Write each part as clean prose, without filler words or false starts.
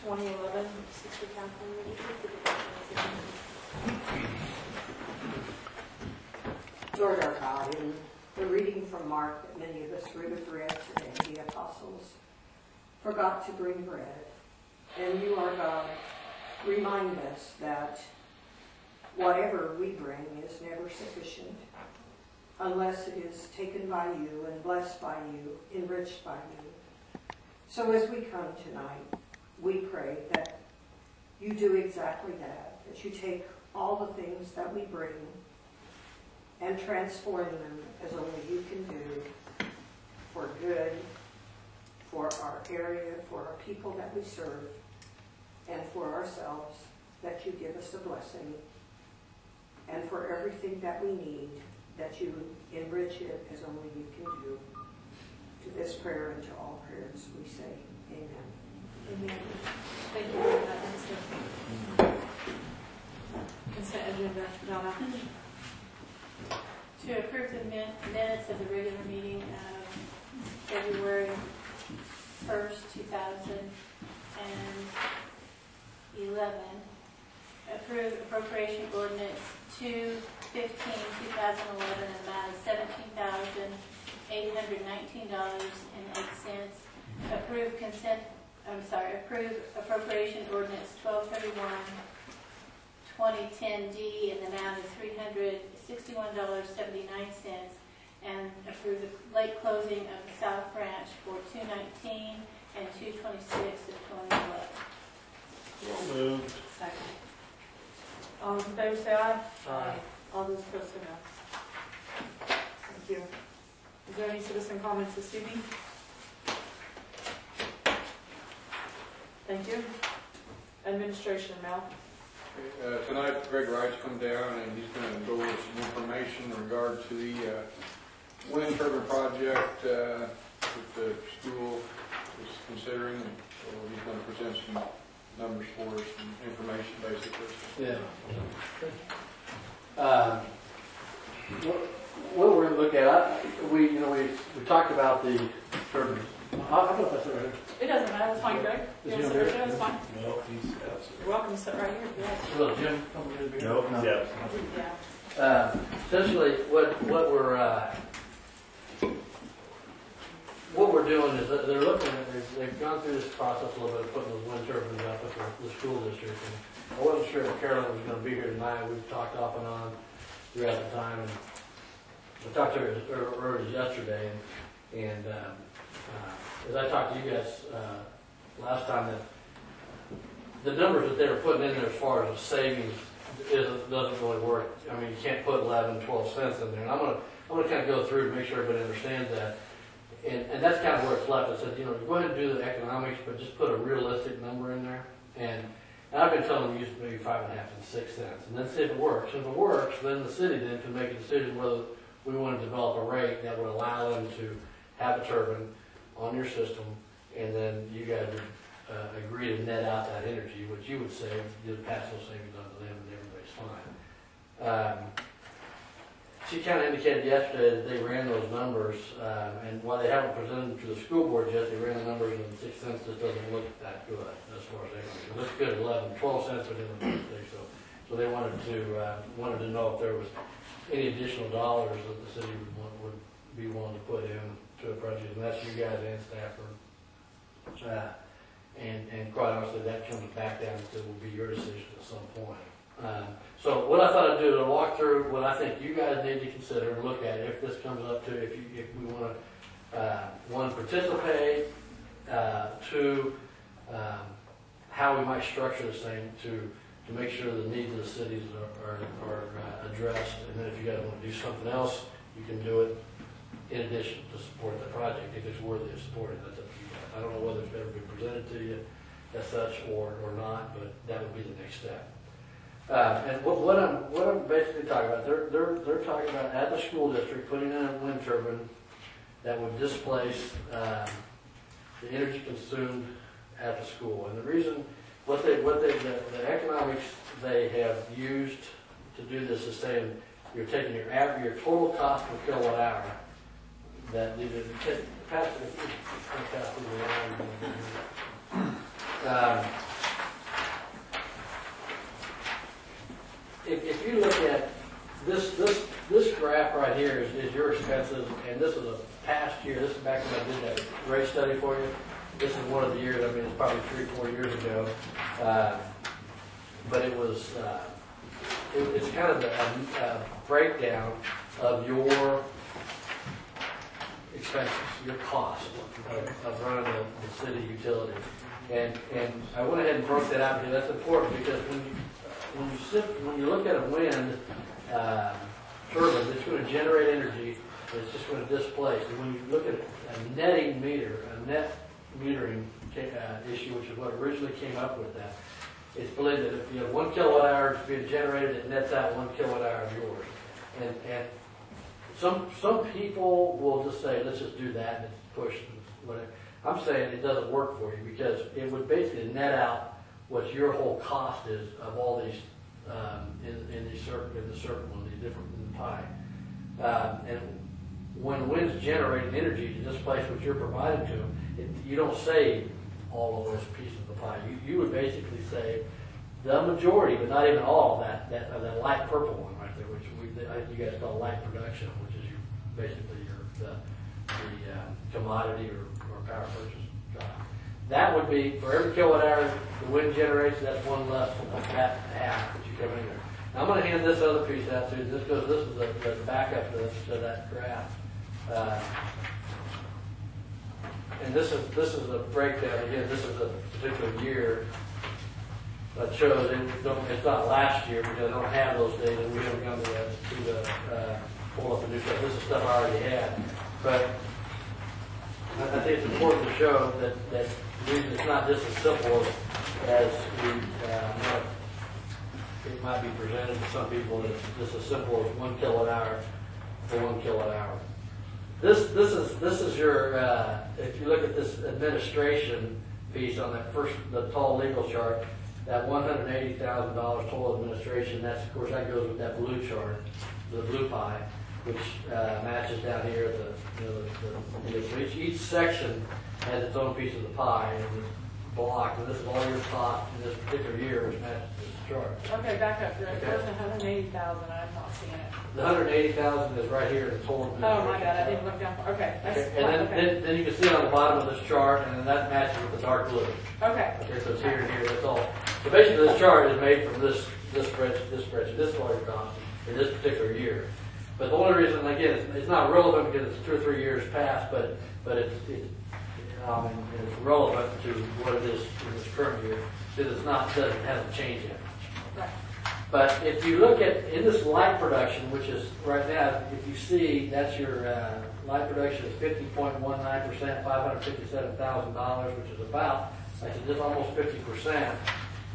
2011 City Council meeting. Lord our God, in the reading from Mark that many of us would have read today, the apostles forgot to bring bread. And you, our God, remind us that whatever we bring is never sufficient unless it is taken by you and blessed by you, enriched by you. So as we come tonight, we pray that you do exactly that you take all the things that we bring and transform them as only you can do for good, for our area, for our people that we serve, and for ourselves, that you give us a blessing, and for everything that we need, that you enrich it as only you can do. To this prayer and to all prayers we say amen. Amen. Thank you for that, Minister. Consent agenda, Donna. To approve the minutes of the regular meeting of February 1st, 2011. Approve appropriation ordinance 215-2011 amount of $17,819.08. Approve appropriation ordinance 1231-2010D in the amount of $361.79, and approve the late closing of the South Branch for 2/19 and 2/26 of 2011. So moved. Second. All those in favor say aye. Aye. All those opposed say no. Thank you. Is there any citizen comments this evening? Thank you. Administration, Mel. Tonight, Greg Wright's come down and he's going to go over some information in regard to the wind turbine project that the school is considering. So he's going to present some numbers for us, some information basically. Yeah. What we're going to look at, we talked about the turbines. I don't know if that's right. It doesn't matter. That's fine, Greg. You want to sit right there? That's fine. No, he's absent. You're welcome to sit right here. Yes. Well, Jim, come here. No, he's absent. Yeah. Essentially, what we're doing is that they're looking at, they've gone through this process a little bit of putting those wind turbines up at the school district. And I wasn't sure if Carolyn was going to be here tonight. We've talked off and on throughout the time, and I talked to her earlier yesterday, and as I talked to you guys last time, that the numbers that they were putting in there as far as the savings doesn't really work. I mean, you can't put 11, 12 cents in there. And I'm gonna kind of go through and make sure everybody understands that. And that's kind of where it's left. I said, go ahead and do the economics, but just put a realistic number in there. And I've been telling them to use maybe 5.5 and 6 cents, and then see if it works. If it works, then the city then can make a decision whether we want to develop a rate that would allow them to have a turbine on your system, and then you guys would agree to net out that energy, which you would save, you'd pass those savings on to them, and everybody's fine. She kind of indicated yesterday that they ran those numbers, and while they haven't presented them to the school board yet, they ran the numbers, and 6 cents just doesn't look that good as far as energy. It looks good at 11, 12 cents, but it doesn't look so they wanted to know if there was any additional dollars that the city would be willing to put in to a project, and that's you guys and Stafford. And quite honestly, that comes back down to will be your decision at some point. So what I thought I'd do is walk through what I think you guys need to consider and look at if this comes up to, if we want to, one, participate, two, how we might structure this thing to make sure the needs of the cities are addressed, and then if you guys want to do something else, you can do it in addition to support the project if it's worthy of supporting. That's up to you guys. I don't know whether it's ever been presented to you as such or not, but that would be the next step. And what I'm basically talking about, they're talking about at the school district putting in a wind turbine that would displace the energy consumed at the school. And the reason, the economics they have used to do this is saying you're taking your total cost per kilowatt hour. That if you look at this graph right here is your expenses, and this is a past year. This is back when I did that rate study for you. This is one of the years. I mean, it's probably 3-4 years ago, but it was. It's kind of a breakdown of your expenses, your cost of running the city utility. And I went ahead and broke that out because that's important, because when you look at a wind turbine, it's going to generate energy, and it's just going to displace. And when you look at a netting meter, a net metering issue, which is what originally came up with that, it's believed that if you have 1 kilowatt hour being generated, it nets out 1 kilowatt hour of yours. And some people will just say, let's just do that and push whatever. I'm saying it doesn't work for you, because it would basically net out what your whole cost is of all these in the circle, in these different in the pie. And when the wind's generating energy to displace what you're providing to them, you don't save all of those pieces of the pie. You would basically save the majority, but not even all of that light purple one right there, which you guys call light production, which is basically the commodity or power purchase cost. That would be, for every kilowatt hour the wind generates, that's one less of that half that you come in there. Now I'm going to hand this other piece out to you. This is the backup to that graph. And this is a breakdown. Again, this is a particular year that shows it's not last year, because I don't have those data. We haven't gone to pull up the new stuff. This is stuff I already had. But I think it's important to show that it's not just as simple as it might be presented to some people. That it's just as simple as 1 kilowatt hour for 1 kilowatt hour. This is your if you look at this administration piece on the tall legal chart, that $180,000 total administration. That's, of course, that goes with that blue chart, the blue pie, which matches down here. So each section has its own piece of the pie and this block, and this is all your cost in this particular year, which matches this chart. Okay, back up. There's Okay. 180,000. I'm not seeing it. The 180,000 is right here in the total administration. Oh my God, I didn't look down. Okay. And then you can see it on the bottom of this chart, and then that matches with the dark blue. Okay. Okay, so it's here and here. That's all. So basically, this chart is made from this spreadsheet, this is all your cost in this particular year. But the only reason, again, it's not relevant because it's 2 or 3 years past, but it's relevant to what it is in this current year, because hasn't changed yet. Right. But if you look at in this light production, which is right now, if you see that's your light production is 50.19%, $557,000, which is about just almost 50%.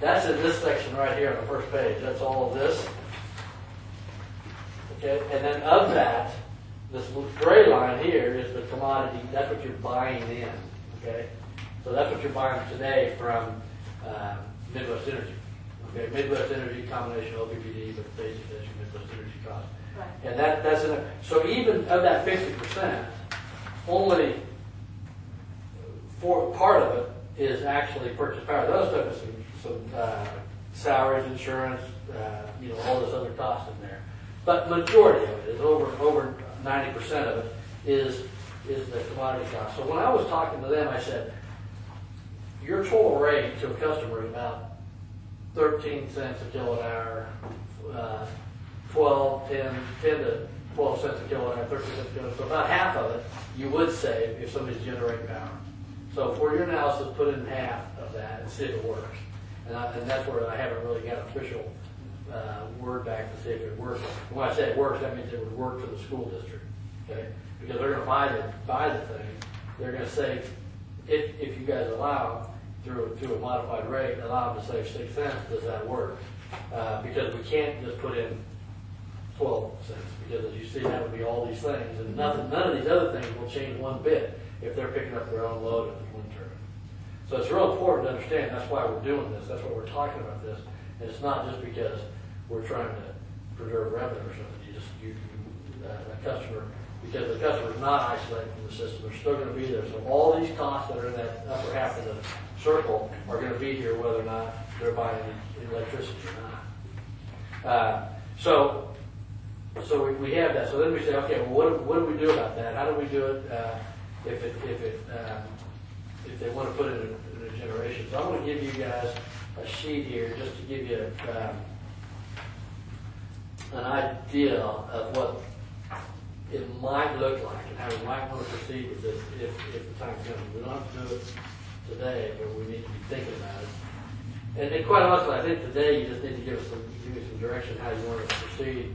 That's in this section right here on the first page. That's all of this. Okay, and then of that, this gray line here is the commodity. That's what you're buying in. Okay, so that's what you're buying today from Midwest Energy. Okay, Midwest Energy combination OPPD, but basically that's your Midwest Energy cost. Right. And that's in it. So even of that 50%, only for part of it is actually purchase power. The other stuff is some salaries, insurance, all this other cost in there. But majority of it is over 90% of it is the commodity cost. So when I was talking to them, I said, your total rate to a customer is about 13 cents a kilowatt hour, 10 to 12 cents a kilowatt hour, 13 cents a kilowatt hour. So about half of it you would save if somebody's generating power. So for your analysis, put in half of that and see if it works. And that's where I haven't really got official word back to see if it works. When I say it works, that means it would work for the school district, okay? Because they're going to buy the thing. They're going to save, if you guys allow through a modified rate, allow them to save 6 cents. Does that work? Because we can't just put in 12 cents, because as you see, that would be all these things, and none of these other things will change one bit if they're picking up their own load at the wind turbine. So it's real important to understand. That's why we're doing this. That's why we're talking about this. And it's not just because we're trying to preserve revenue or something. A customer, because the customer is not isolated from the system, they're still going to be there. So all these costs that are in that upper half of the circle are going to be here, whether or not they're buying electricity or not. So we have that. So then we say, okay, well, what do we do about that? How do we do it if they want to put it in a generation? So I'm going to give you guys a sheet here just to give you an idea of what it might look like and how we might want to proceed with this if the time comes. We don't have to do it today, but we need to be thinking about it. And quite honestly, I think today you just need to give me some direction how you want to proceed.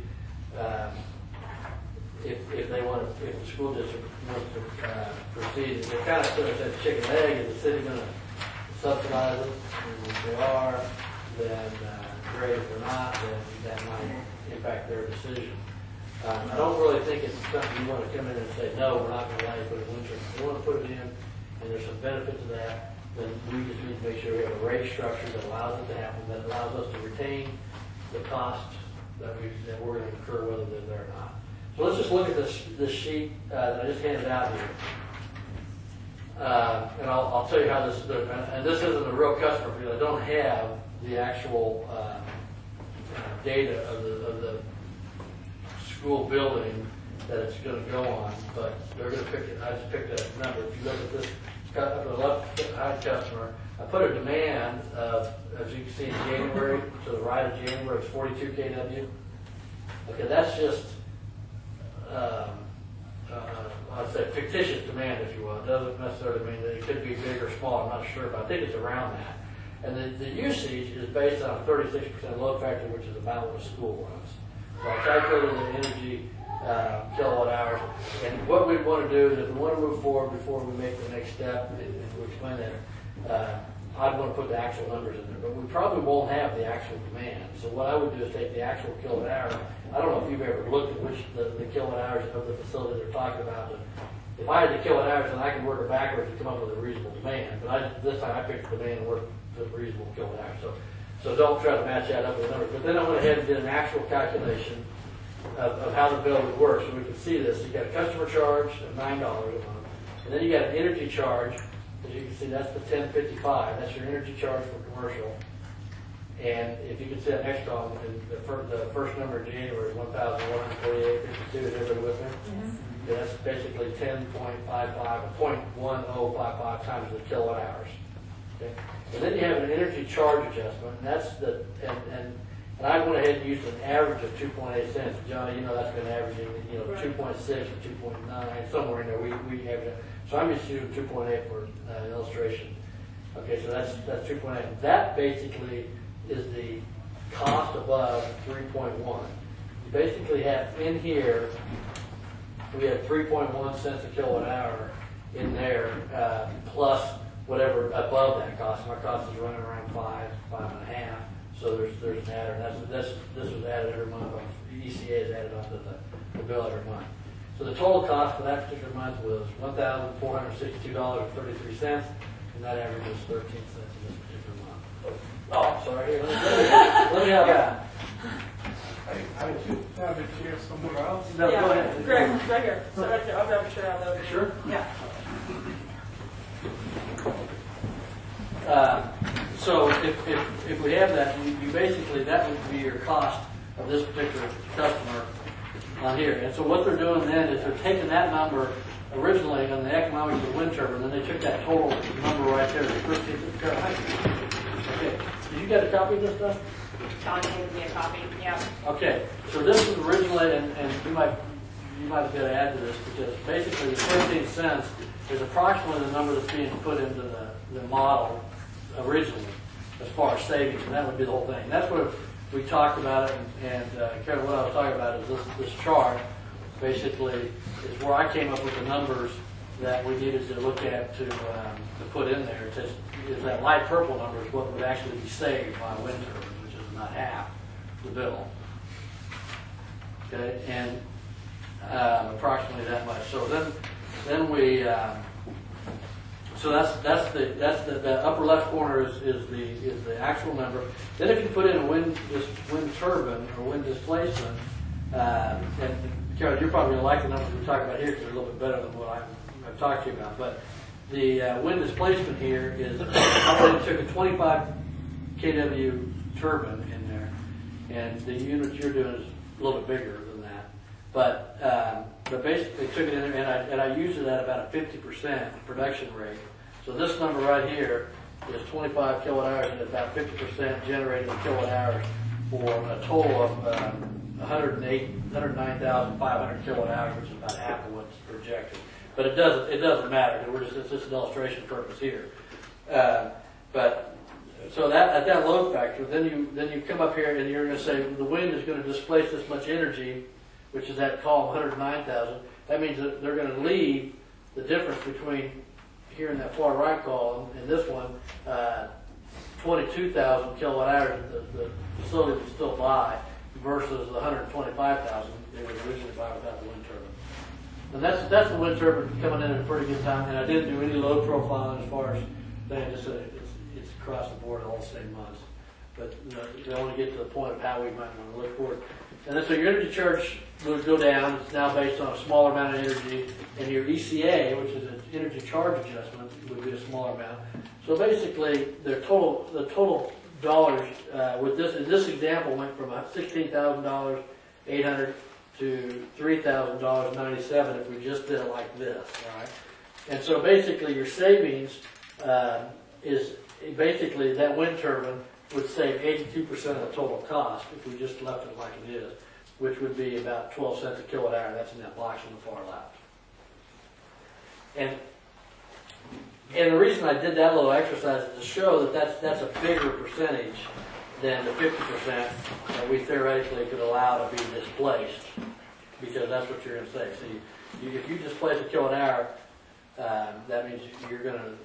If the school district wants to proceed, they're kind of sort of said chicken and egg. Is the city going to subsidize it? And if they are, then great. If they're not, then that might impact their decision. I don't really think it's something you want to come in and say, no, we're not going to allow you to put it in winter. If you want to put it in, and there's some benefit to that, then we just need to make sure we have a rate structure that allows it to happen, that allows us to retain the cost that we're going to incur whether they're there or not. So let's just look at this sheet that I just handed out here. And I'll tell you how this is done. And this isn't a real customer because I don't have the actual data of the school building that it's going to go on, but they're going to pick it. I just picked a number. If you look at this, up to the left-hand customer, I put a demand of, as you can see in January, to the right of January, it's 42 kW. Okay, that's just, I'd say fictitious demand, if you will. It doesn't necessarily mean that it could be big or small, I'm not sure, but I think it's around that. And the usage is based on a 36% load factor, which is about what a school runs. So I calculated the energy kilowatt hours. And what we want to do is if we want to move forward before we make the next step, and we'll explain that, I'd want to put the actual numbers in there. But we probably won't have the actual demand. So what I would do is take the actual kilowatt hour. I don't know if you've ever looked at which the kilowatt hours of the facility they're talking about. But if I had the kilowatt hours, then I can work it backwards to come up with a reasonable demand. But this time I picked the demand and worked with a reasonable kilowatt hour. So don't try to match that up with the numbers. But then I went ahead and did an actual calculation of how the bill would work. So we can see this. You got a customer charge of $9 a month. And then you got an energy charge. As you can see, that's the $10.55. That's your energy charge for commercial. And if you can see that next column, the first number in January is $1,148.52. Is everybody with me? Mm-hmm. Yeah, that's basically 10.55 or 0.1055 times the kilowatt hours. Okay? And then you have an energy charge adjustment, and that's and I went ahead and used an average of 2.8 cents. Johnny, that's been averaging, 2.6 or 2.9, somewhere in there. We average it. So I'm just using 2.8 for illustration. Okay, so that's 2.8. That basically is the cost above 3.1. You basically have in here, we have 3.1 cents a kilowatt hour in there, plus whatever above that cost. My cost is running around 5.5. So there's an adder. This was added every month. ECA is added onto the bill every month. So the total cost for that particular month was $1,462.33, and that average is 13 cents in this particular month. Oh, I'm sorry. Here, let me have that. I should have a chair somewhere else. No, go ahead. Greg, right here. So right there. I'll grab a chair out of there. Sure. Yeah. So if we have that, you basically, that would be your cost of this particular customer on here. And so what they're doing then is they're taking that number originally on the economics of the wind turbine, and then they took that total number right there, the 13th of Okay. Did you get a copy of this stuff? John gave me a copy. Yeah. Okay. So this was originally, and you might have got to add to this, because basically the 13 cents is approximately the number that's being put into the model originally as far as savings, and that would be the whole thing. That's what we talked about it, and Kevin, what I was talking about is this chart basically is where I came up with the numbers that we needed to look at to put in there. Is that light purple number is what would actually be saved by wind turbines, which is about half the bill. Okay, and approximately that much. So then we. So that's the upper left corner is the actual number. Then if you put in a wind turbine or wind displacement, and Carol, you're probably going to like the numbers we talk about here because they're a little bit better than what I've talked to you about. But the wind displacement here is I took a 25 kW turbine in there, and the unit you're doing is a little bit bigger than that. But basically took it in there, and I used it at about a 50% production rate. So this number right here is 25 kilowatt hours and about 50% generating kilowatt hours for a total of 109,500 kilowatt hours, which is about half of what's projected. But it doesn't matter. It's just an illustration purpose here. But so that at that load factor, then you come up here and you're going to say the wind is going to displace this much energy, which is that column 109,000. That means that they're going to leave the difference between here in that far right column and this one, 22,000 kilowatt hours that the facility would still buy versus the 125,000 they would originally buy without the wind turbine. And that's the wind turbine coming in at a pretty good time. And I didn't do any load profiling as far as they just said it's across the board all the same months. But they want to get to the point of how we might want to look forward. And then so your energy charge would go down. It's now based on a smaller amount of energy, and your ECA, which is an energy charge adjustment, would be a smaller amount. So basically, the total dollars with this example went from $16,800 to $3,000.97 if we just did it like this, all right? And so basically, your savings is basically that wind turbine would save 82% of the total cost if we just left it like it is, which would be about 12 cents a kilowatt hour. That's in that box on the far left. And the reason I did that little exercise is to show that that's a bigger percentage than the 50% that we theoretically could allow to be displaced, because that's what you're going to say. So if you displace a kilowatt hour, that means you're going to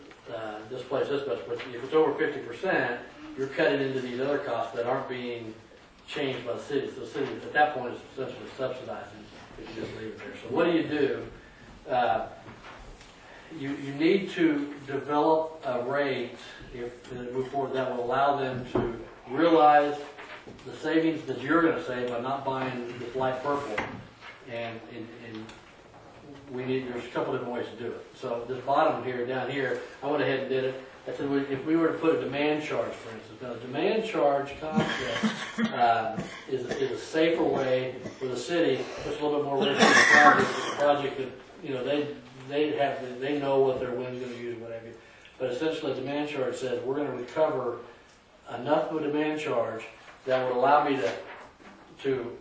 displace this much. But if it's over 50%, you're cutting into these other costs that aren't being changed by the city. So the city at that point is essentially subsidizing if you just leave it there. So what do? You need to develop a rate if they move forward that will allow them to realize the savings that you're going to save by not buying this light purple. And there's a couple different ways to do it. So this bottom here, down here, I went ahead and did it. I said if we were to put a demand charge, for instance. Now, a demand charge concept is a safer way for the city. It's a little bit more risk in the project. It's a project that, they know what their wind's going to use, whatever. But essentially, a demand charge says we're going to recover enough of a demand charge that would allow me to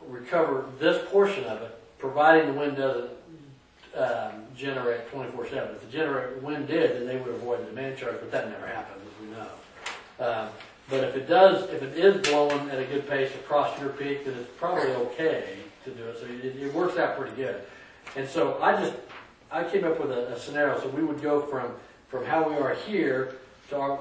recover this portion of it, providing the wind doesn't generate 24/7. If the wind did, then they would avoid the demand charge, but that never happened, as we know. But if it is blowing at a good pace across your peak, then it's probably okay to do it. So it works out pretty good. And so I came up with a scenario. So we would go from how we are here to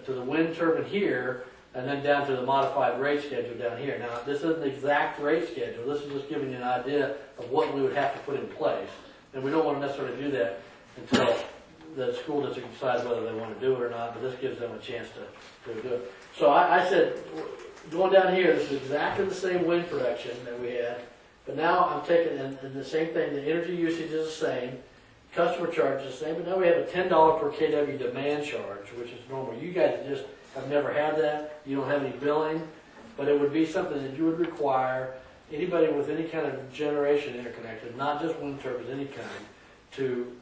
the wind turbine here, and then down to the modified rate schedule down here. Now, this isn't the exact rate schedule. This is just giving you an idea of what we would have to put in place. And we don't want to necessarily do that until the school district decides whether they want to do it or not, but this gives them a chance to do it. So I said, going down here, this is exactly the same wind production that we had, but now I'm taking, and the same thing, the energy usage is the same, customer charge is the same, but now we have a $10 per kW demand charge, which is normal. You guys just have never had that. You don't have any billing, but it would be something that you would require anybody with any kind of generation interconnected, not just wind turbines, any kind, to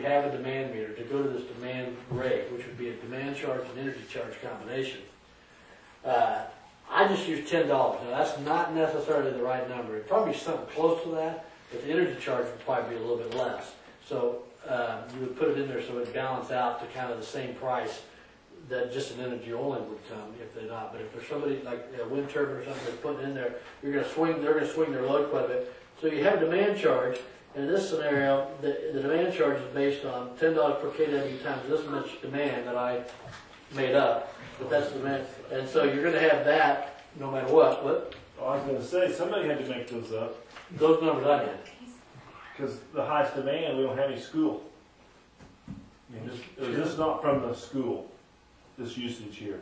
have a demand meter, to go to this demand rate, which would be a demand charge and energy charge combination. I just use $10. Now that's not necessarily the right number. It'd probably be something close to that, but the energy charge would probably be a little bit less. So you would put it in there so it would balance out to kind of the same price that just an energy only would come if they're not. But if there's somebody like a wind turbine or something that's putting in there, they're going to swing their load quite a bit. So you have a demand charge, and in this scenario, the demand charge is based on $10 per kW times this much demand that I made up. But that's the demand, and so you're going to have that no matter what. What? Oh, I was going to say, somebody had to make those up. Those numbers I did. Because the highest demand, we don't have any school. I mean, this is not from the school, this usage here.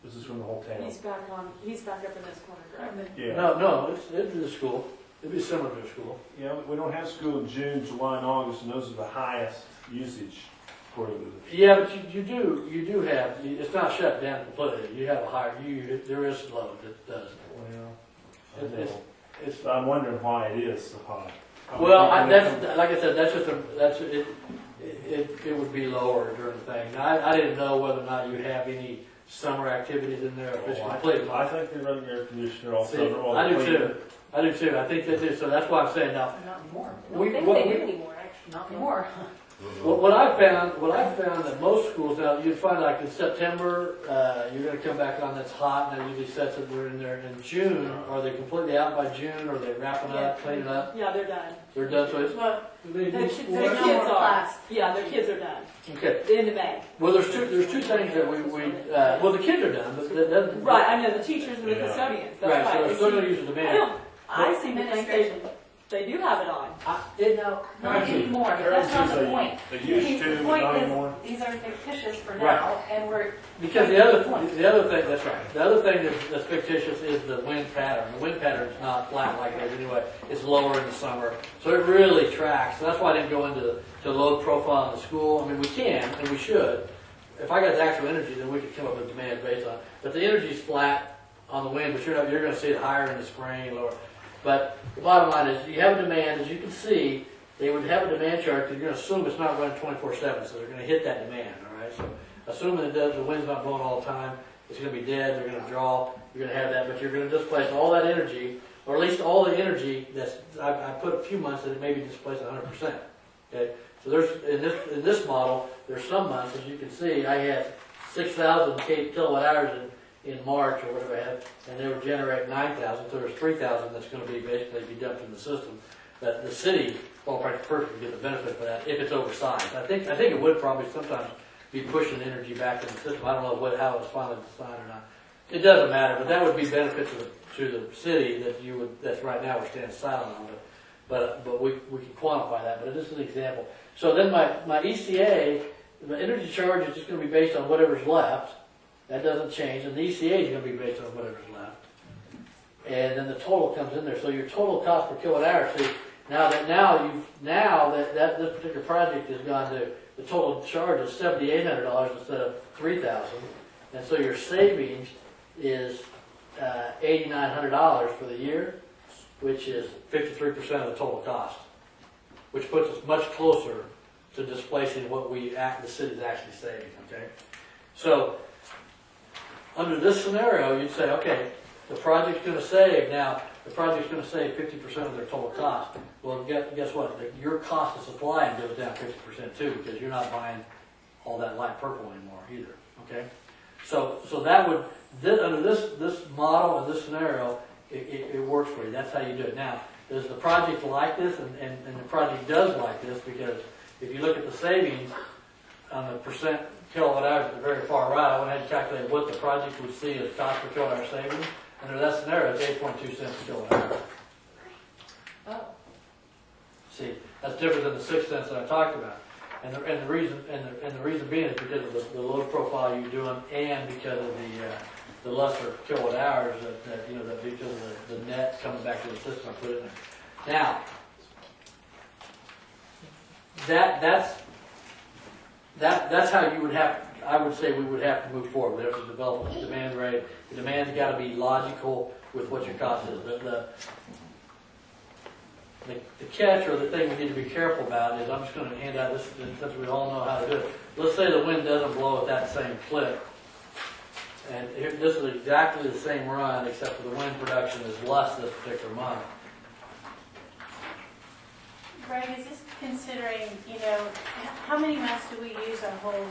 This is from the whole town. He's back up in this corner, correct? Yeah. No, it's a school. It'd be similar to a school. Yeah, we don't have school in June, July, and August, and those are the highest usage according to Yeah, but you do have, it's not shut down completely. You have a higher, there is load that does. well, I It's, know. it's, I'm wondering why it is so high. well, that's, like I said, it would be lower during the thing. Now, I didn't know whether or not you have any summer activities in there, if it's complete. I think they run the air conditioner all See, summer. all I do the too. winter. I do too. I think they do. So that's why I'm saying now. Not anymore. We- I don't think what they we- do anymore, actually, not anymore. What I found that most schools now, you'd find like in September, you're going to come back on that's hot, and that usually sets that we're in there. In June, are they completely out by June? Or are they wrapping up, cleaning up? Yeah, they're done. They're done. So it's Well, Their there's kids no more are. class. Yeah, their kids are done. okay. In the bag. Well, there's two things that well, the kids are done, but that, Right, I know, the teachers and the Yeah. custodians, right. that's So right. they're still going to use the I demand. don't, I seem to think they do have it on. No, not anymore, but that's not the point. They used to, The but point not is, anymore. these are fictitious for Right. now, and we're, Because the other thing, that's right. The other thing that's fictitious is the wind pattern. The wind pattern is not flat like that anyway. It's lower in the summer, so it really tracks. So that's why I didn't go into the load profile in the school. I mean, we can and we should. If I got the actual energy, then we could come up with demand based on it. But the energy's flat on the wind, but you're going to see it higher in the spring, lower. But the bottom line is, you have a demand, as you can see. They would have a demand chart because you're going to assume it's not running 24/7, so they're going to hit that demand. All right, so assuming it does, the wind's not blowing all the time, it's going to be dead. They're going to draw. You're going to have that, but you're going to displace all that energy, or at least all the energy that's. I put a few months that it maybe displaced 100%. Okay, so there's in this model, there's some months, as you can see, I had 6,000 kilowatt hours in March or whatever I had, and they would generate 9,000. So there's 3,000 that's going to be basically be dumped in the system. That the city, all practical purposes, get the benefit for that if it's oversized. I think it would probably sometimes be pushing energy back in the system. I don't know how it's finally designed or not. It doesn't matter, but that would be benefit to the city that's right now we're staying silent on. But we can quantify that. But this is an example. So then my ECA, the energy charge is just going to be based on whatever's left. That doesn't change, and the ECA is going to be based on whatever's left. And then the total comes in there. So your total cost per kilowatt hour. See, now that this particular project has gone to the total charge is $7,800 instead of $3,000, and so your savings is $8,900 for the year, which is 53% of the total cost, which puts us much closer to displacing what the city is actually saving. Okay, so under this scenario, you'd say, okay, the project's going to save now. The project's going to save 50% of their total cost. Well, guess what? Your cost of supply goes down 50% too, because you're not buying all that light purple anymore either. Okay, so that would under this model and this scenario, it works for you. That's how you do it. Now, does the project like this? And the project does like this, because if you look at the savings on the percent kilowatt hours at the very far right, I went ahead and calculated what the project would see as cost per kilowatt hour savings. Under that scenario, it's 8.2 cents per kilowatt hour. oh, See, that's different than the 6 cents that I talked about. And the reason being is because of the load profile you're doing, and because of the lesser kilowatt hours that because of the net coming back to the system I put in there. Now, that's how you would have. I would say we would have to move forward. We have to develop a demand rate. The demand's got to be logical with what your cost is. The catch, or the thing we need to be careful about, is I'm just going to hand out this, since we all know how to do it. Let's say the wind doesn't blow at that same clip, and this is exactly the same run, except for the wind production is less this particular month. Greg, is this considering, how many months do we use our whole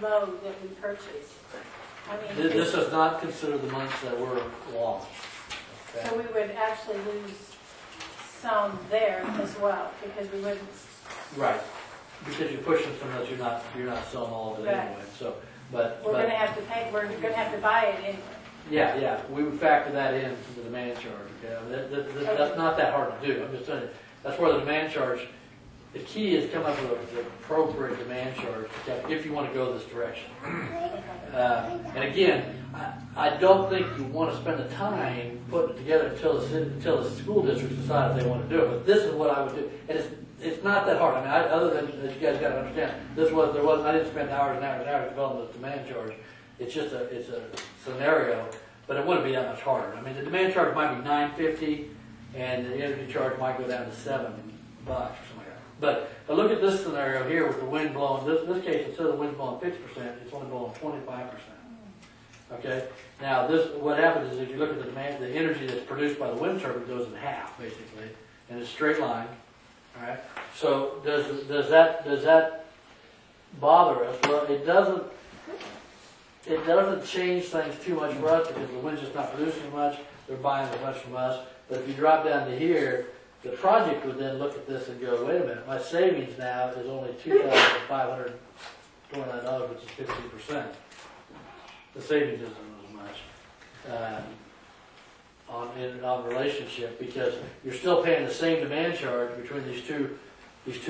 load that we purchase? I mean, This does not consider the months that were long. Okay? so we would actually lose some there as well, because we wouldn't. Right, because you're pushing some that you're not selling all of it Right. anyway. So, but We're going to have to pay. We're going to have to buy it anyway. yeah, we would factor that into the demand charge. Okay, that's not that hard to do. I'm just telling you, that's where the demand charge. The key is come up with the appropriate demand charge if you want to go this direction. And again, I don't think you want to spend the time putting it together until the school districts decide if they want to do it. But this is what I would do. And it's not that hard. I mean, other than, as you guys gotta understand, I didn't spend hours and hours and hours developing the demand charge. It's a scenario, but it wouldn't be that much harder. I mean, the demand charge might be $9.50, and the energy charge might go down to $7 or something like that. But look at this scenario here with the wind blowing. This case, instead of the wind blowing 50%, it's only blowing 25%. Okay. Now, what happens is if you look at the demand, the energy that's produced by the wind turbine goes in half, basically, in a straight line. All right. So does that bother us? Well, it doesn't. It doesn't change things too much for us because the wind's just not producing as much. They're buying as much from us. But if you drop down to here, the project would then look at this and go, wait a minute, my savings now is only $2,529, which is 15%. The savings isn't as much on relationship because you're still paying the same demand charge between these two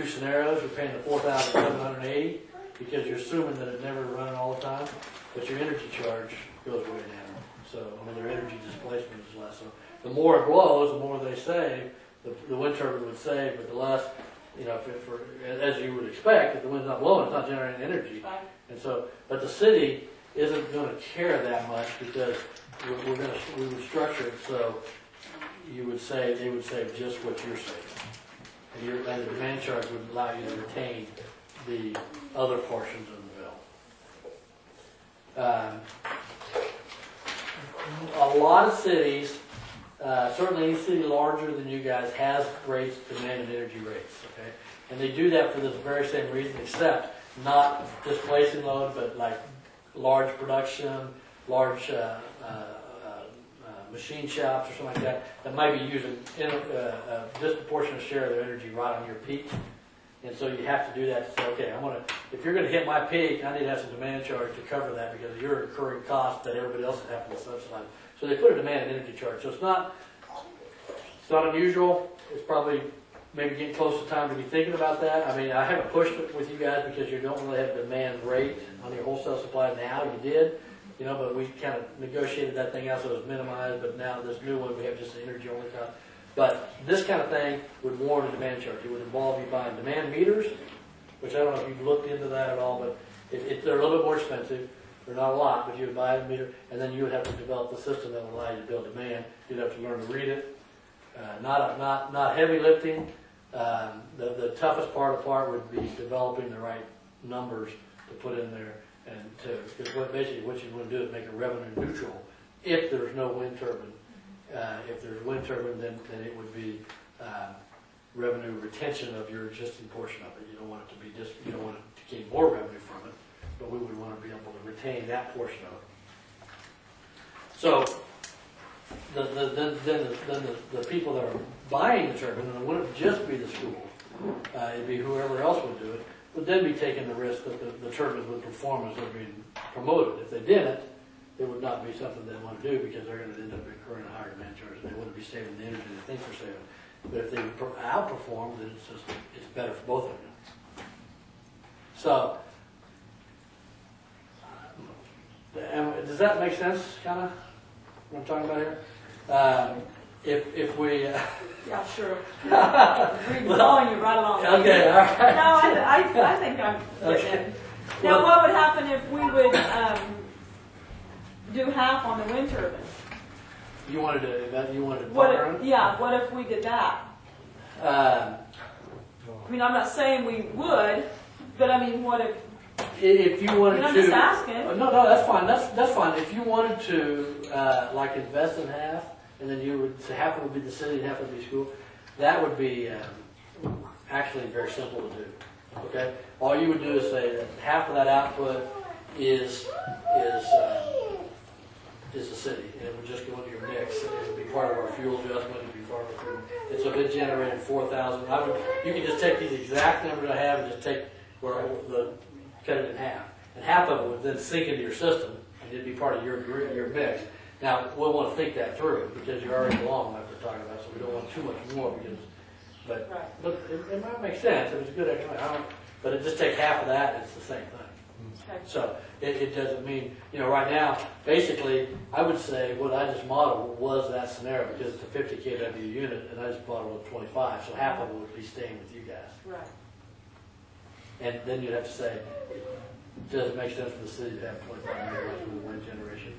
scenarios. You're paying the $4,780 because you're assuming that it's never running all the time, but your energy charge goes way down. So I mean, their energy displacement is less. So the more it blows, the more they save. The wind turbine would save, but the less, as you would expect, if the wind's not blowing, it's not generating energy. And so, but the city isn't going to care that much because we would structure it so they would save just what you're saving, and the demand charge would allow you to retain the other portions of the bill. A lot of cities, certainly any city larger than you guys, has rates, demand and energy rates. Okay, and they do that for this very same reason, except not displacing load, but like large production, large machine shops or something like that might be using a disproportionate share of their energy right on your peak. And so you have to do that to say, okay, if you're going to hit my peak, I need to have some demand charge to cover that because of your incurring costs that everybody else is having to subsidize. So they put a demand and energy charge. So it's not unusual. It's probably maybe getting close to time to be thinking about that. I mean, I haven't pushed it with you guys because you don't really have a demand rate on your wholesale supply now. You did, but we kind of negotiated that thing out so it was minimized. But now this new one, we have just the energy only cost. But this kind of thing would warrant a demand charge. It would involve you buying demand meters, which I don't know if you've looked into that at all, but they're a little bit more expensive. They're not a lot, but you would buy a meter, and then you would have to develop the system that would allow you to build demand. You'd have to learn to read it. Not heavy lifting. The toughest part would be developing the right numbers to put in there, because basically what you want to do is make it revenue neutral if there's no wind turbine. If there's wind turbine, then it would be revenue retention of your existing portion of it. You don't want it to be you don't want to gain more revenue from it, but we would want to be able to retain that portion of it. So then the people that are buying the turbine, and it wouldn't just be the school, it'd be whoever else would do it, would then be taking the risk that the turbines would perform as they're being promoted. If they didn't, it would not be something they want to do because they're going to end up incurring a higher demand charge and they wouldn't be saving the energy they think they're saving. But if they outperform, then it's better for both of them. So, does that make sense, kind of, what I'm talking about here? If we... Yeah, sure. We're following you right along. Okay, all right. No, I think I'm getting it. Now, what would happen if we would do half on the wind turbine? You wanted to partner on it? Yeah, what if we did that? I mean, I'm not saying we would, but I mean, what if you wanted I'm to... just asking. No, that's fine. That's fine. If you wanted to, invest in half, and then you would say half of it would be the city and half would be school, that would be actually very simple to do. Okay? All you would do is say that half of that output is the city, and it would just go into your mix. It would be part of our fuel adjustment. It would be part of our fuel. And so if it generated 4,000, you can just take these exact numbers I have and just cut it in half. And half of it would then sink into your system, and it'd be part of your mix. Now, we'll want to think that through, because you're already long, like we're talking about, so we don't want too much more, but it might make sense. It was a good explanation. But it just take half of that, it's the same thing. Okay. So it doesn't mean, right now, basically, I would say what I just modeled was that scenario because it's a 50 kW unit and I just modeled with 25, so half of it would be staying with you guys. Right. And then you'd have to say, does it make sense for the city to have 25 megawatts for the wind generation?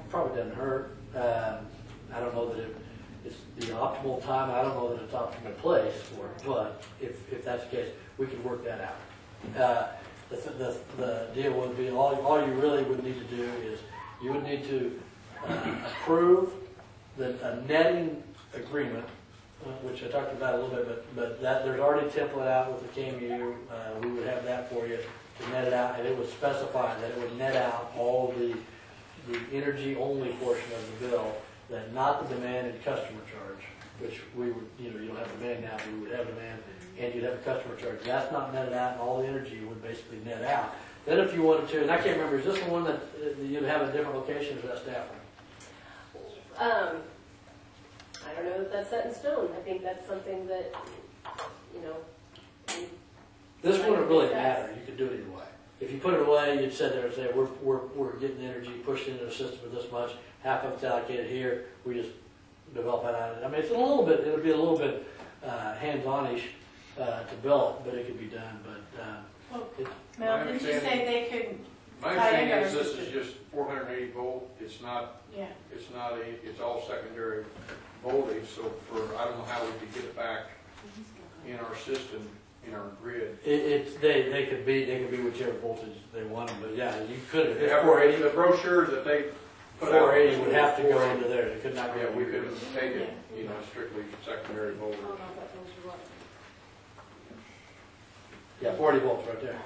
Probably doesn't hurt. I don't know that it's the optimal time. I don't know that it's optimal place for it, but if that's the case, we could work that out. The deal would be, all you really would need to do is, you would need to approve a netting agreement, which I talked about a little bit, but that there's already a template out with the KMU. We would have that for you to net it out, and it would specify that it would net out all the energy-only portion of the bill, that not the demand and customer charge, which we would, you don't have demand now, we would have demand, and you'd have a customer charge. That's not netted out, and all the energy would basically net out. Then if you wanted to, and I can't remember, is this the one that you'd have at different locations, or that staff one? I don't know if that's set in stone. I think that's something that, This wouldn't really matter. You could do it either way. If you put it away, you'd sit there and say, we're getting the energy pushed into the system with this much. Half of it's allocated here. We just develop it out. I mean, it'll be a little bit hands-on-ish to build, but it could be done. But Mel, did you say they could? My understanding is this is just 480 volt. It's not. Yeah. It's all secondary voltage. So I don't know how we could get it back in our system, in our grid. They could be whichever voltage they want them. But yeah, you could. If They it's have 480, the brochure that they put out. 480 would have to go into there. It could not be. Yeah, we couldn't take it, strictly secondary voltage. Yeah, 40 volts right there.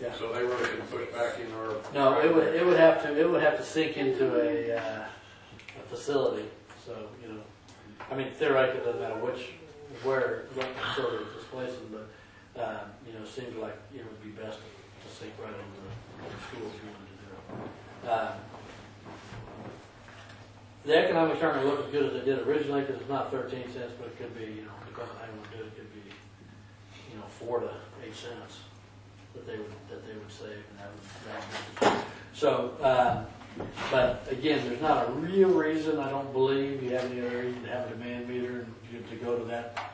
Yeah. So they really couldn't put it back in our. No, it would have to sink into a facility. So I mean, theoretically, it doesn't matter what facility it's displacing, but it seems like it would be best to sink right into the school if you wanted to do it. The economic term will look as good as it did originally because it's not 13 cents, but it could be, depending on how you want to do it, it could be 4 to 8 cents that they would save, and that would so. But again, there's not a real reason, I don't believe, you have any other reason to have a demand meter and to go to that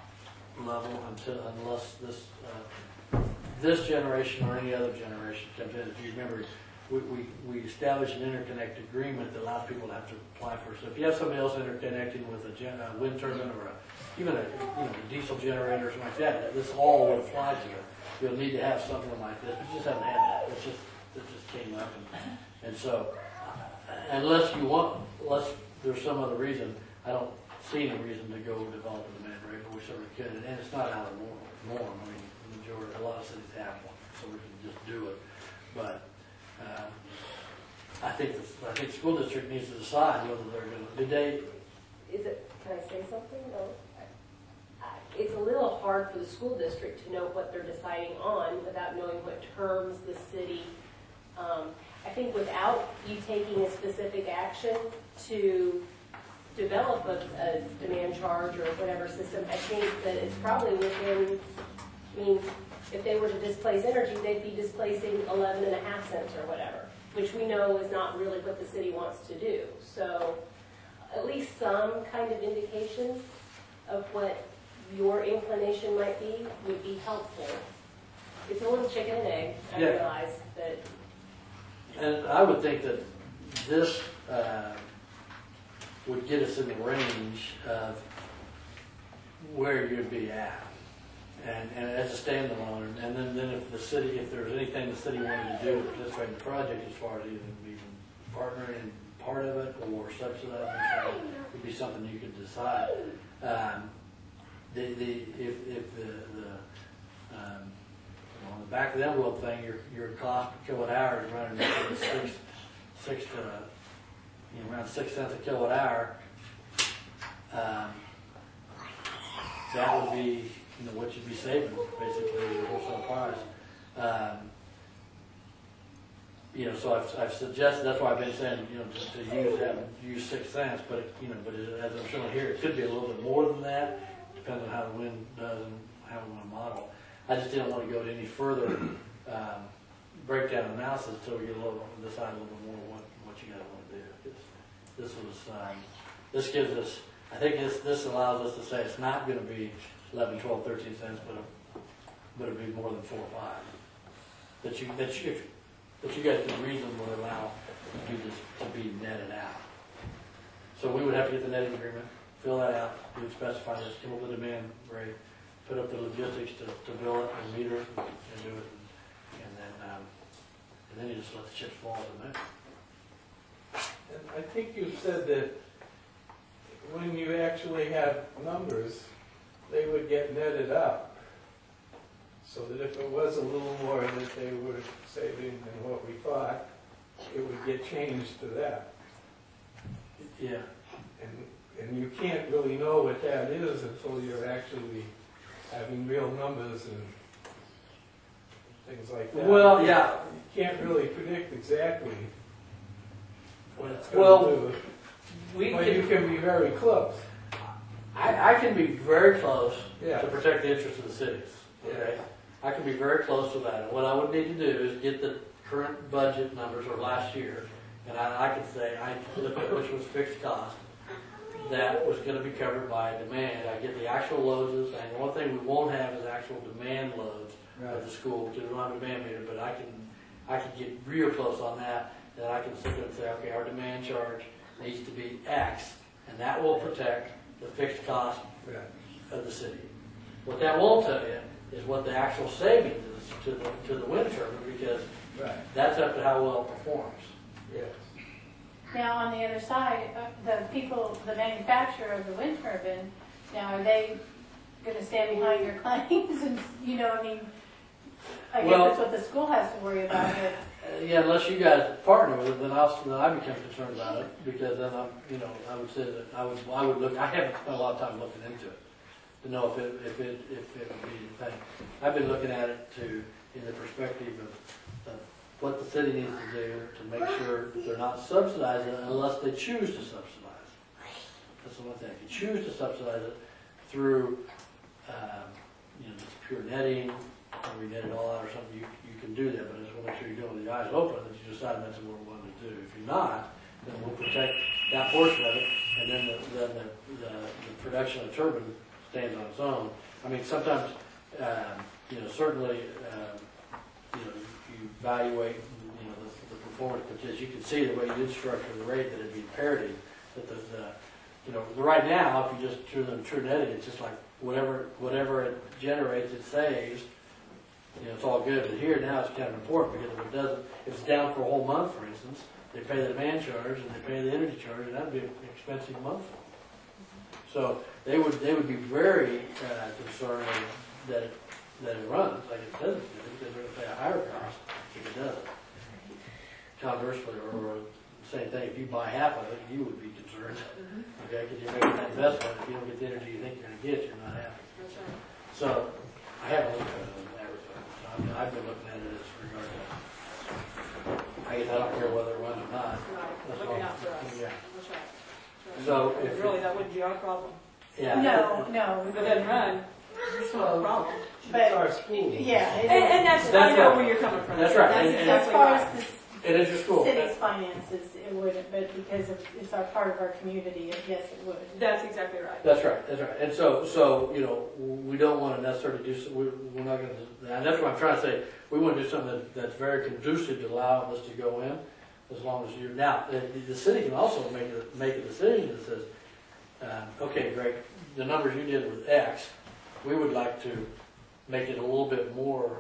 level unless this generation or any other generation comes in. If you remember, we established an interconnect agreement that allows people to have to apply for. So if you have somebody else interconnecting with a wind turbine or even a diesel generator or something like that, this all would apply to it. You'll need to have something like this. We just haven't had that. It just came up, and so unless there's some other reason, I don't see any reason to go develop a demand rate, but we certainly could. And it's not out of the norm. I mean, a lot of cities have one, so we can just do it. But I think the school district needs to decide whether they're going to. Can I say something? No. It's a little hard for the school district to know what they're deciding on without knowing what terms the city. I think without you taking a specific action to develop a demand charge or whatever system, I think that it's probably within. I mean, if they were to displace energy, they'd be displacing 11.5 cents or whatever, which we know is not really what the city wants to do. So at least some kind of indication of what your inclination might be would be helpful. It's a little chicken and egg, I realize, but. And I would think that this would get us in the range of where you'd be at. And as a standalone, and then if there's anything the city wanted to do to participate in the project as far as even partnering in part of it or subsidizing it, would be something you could decide. On the back of the envelope thing, your cost per kilowatt hour is running around 6 cents a kilowatt hour. That would be what you'd be saving basically your wholesale price. So I've suggested, that's why I've been saying to use 6 cents, but as I'm showing here, it could be a little bit more than that, depending on how the wind does and how we want to model. I just didn't want to go any further breakdown analysis until we get decide a little bit more what you guys want to do. This gives us, I think this allows us to say it's not going to be 11, 12, 13 cents, but it'll be more than 4 or 5. That you guys can reasonably allow to do this to be netted out. So we would have to get the netting agreement, fill that out, we would specify this, come up with a demand rate, put up the logistics to bill it and meter it and do it, and then you just let the chips fall from there. And I think you said that when you actually have numbers, they would get netted up. So that if it was a little more that they were saving than what we thought, it would get changed to that. Yeah. And you can't really know what that is until you're actually having real numbers and things like that. Well, yeah. You can't really predict exactly what it's Well, going to do. But you can be very close. I can be very close Yeah. to protect the interests of the cities. Okay? I can be very close to that. And what I would need to do is get the current budget numbers or last year, and I could say, I look at which was fixed cost, that was going to be covered by demand. I get the actual loads, and the one thing we won't have is actual demand loads at the school because we don't have a demand meter, but I can get real close on that, and I can sit there and say, okay, our demand charge needs to be X, and that will protect the fixed cost of the city. What that won't tell you is what the actual savings is to the wind turbine, because that's up to how well it performs. Yes. Now, on the other side, the manufacturer of the wind turbine, now, are they going to stand behind your claims? And, I mean, I guess that's what the school has to worry about. Yeah, unless you guys partner with it, then I become concerned about it, because then I would say that I would look. I haven't spent a lot of time looking into it to know if it would be the thing. I've been looking at it in the perspective of what the city needs to do to make sure they're not subsidizing it unless they choose to subsidize it. That's the one thing. If you choose to subsidize it through, just pure netting, or we net it all out or something, you can do that. But I just want to make sure you're doing it with your eyes open, that you decide that's what we're wanting to do. If you're not, then we'll protect that portion of it, and then the production of the turbine stands on its own. I mean, sometimes, certainly, you evaluate, the performance, but as you can see, the way you did structure the rate, that it'd be parity, that right now, if you just do them true netting, it's just like whatever it generates, it saves, it's all good. But here now, it's kind of important, because if it's down for a whole month, for instance, they pay the demand charge and they pay the energy charge, and that'd be an expensive month for them. So they would be very concerned that it runs like it doesn't, because they're going to pay a higher cost if it doesn't. Conversely, or same thing, if you buy half of it, you would be concerned, okay, because you're making that investment. If you don't get the energy you think you're going to get, you're not happy. That's right. So I haven't looked at it in advertising. So I've been looking at it as regard to. I don't care whether it runs or not. Right, That's looking all. out for us. Yeah. That's right. That's right. So And if really, that wouldn't be our problem. yeah. No. If it doesn't run, it's not a problem. It's our school. Yeah. And that's I know where you're coming from. That's right. That's And- As exactly far right. as It is your the school. city's finances, it wouldn't, but because it's our part of our community, yes, it would. That's exactly right. That's right. That's right. And so we don't want to necessarily do. We're not going to. And that's what I'm trying to say. We want to do something that's very conducive to allowing this to go in, as long as you're now. The city can also make a decision that says, okay, Greg, the numbers you did with X, we would like to make it a little bit more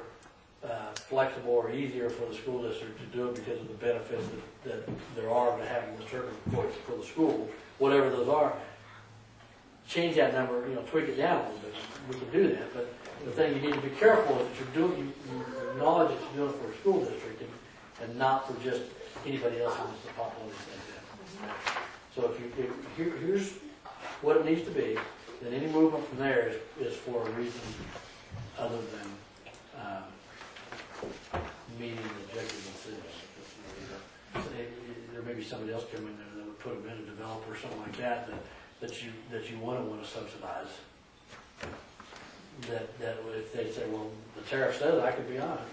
flexible or easier for the school district to do it because of the benefits that there are to having the turbine for the school, whatever those are. Change that number, tweak it down a little bit. We can do that, but the thing you need to be careful is that you're doing, you acknowledge that you're doing it for a school district and not for just anybody else in the population like that. So here's what it needs to be, then any movement from there is for a reason other than meeting the objectives of the city. There may be somebody else coming there that would put them in, a developer or something like that that you want to subsidize. That if they say, well, the tariff says I could be on it.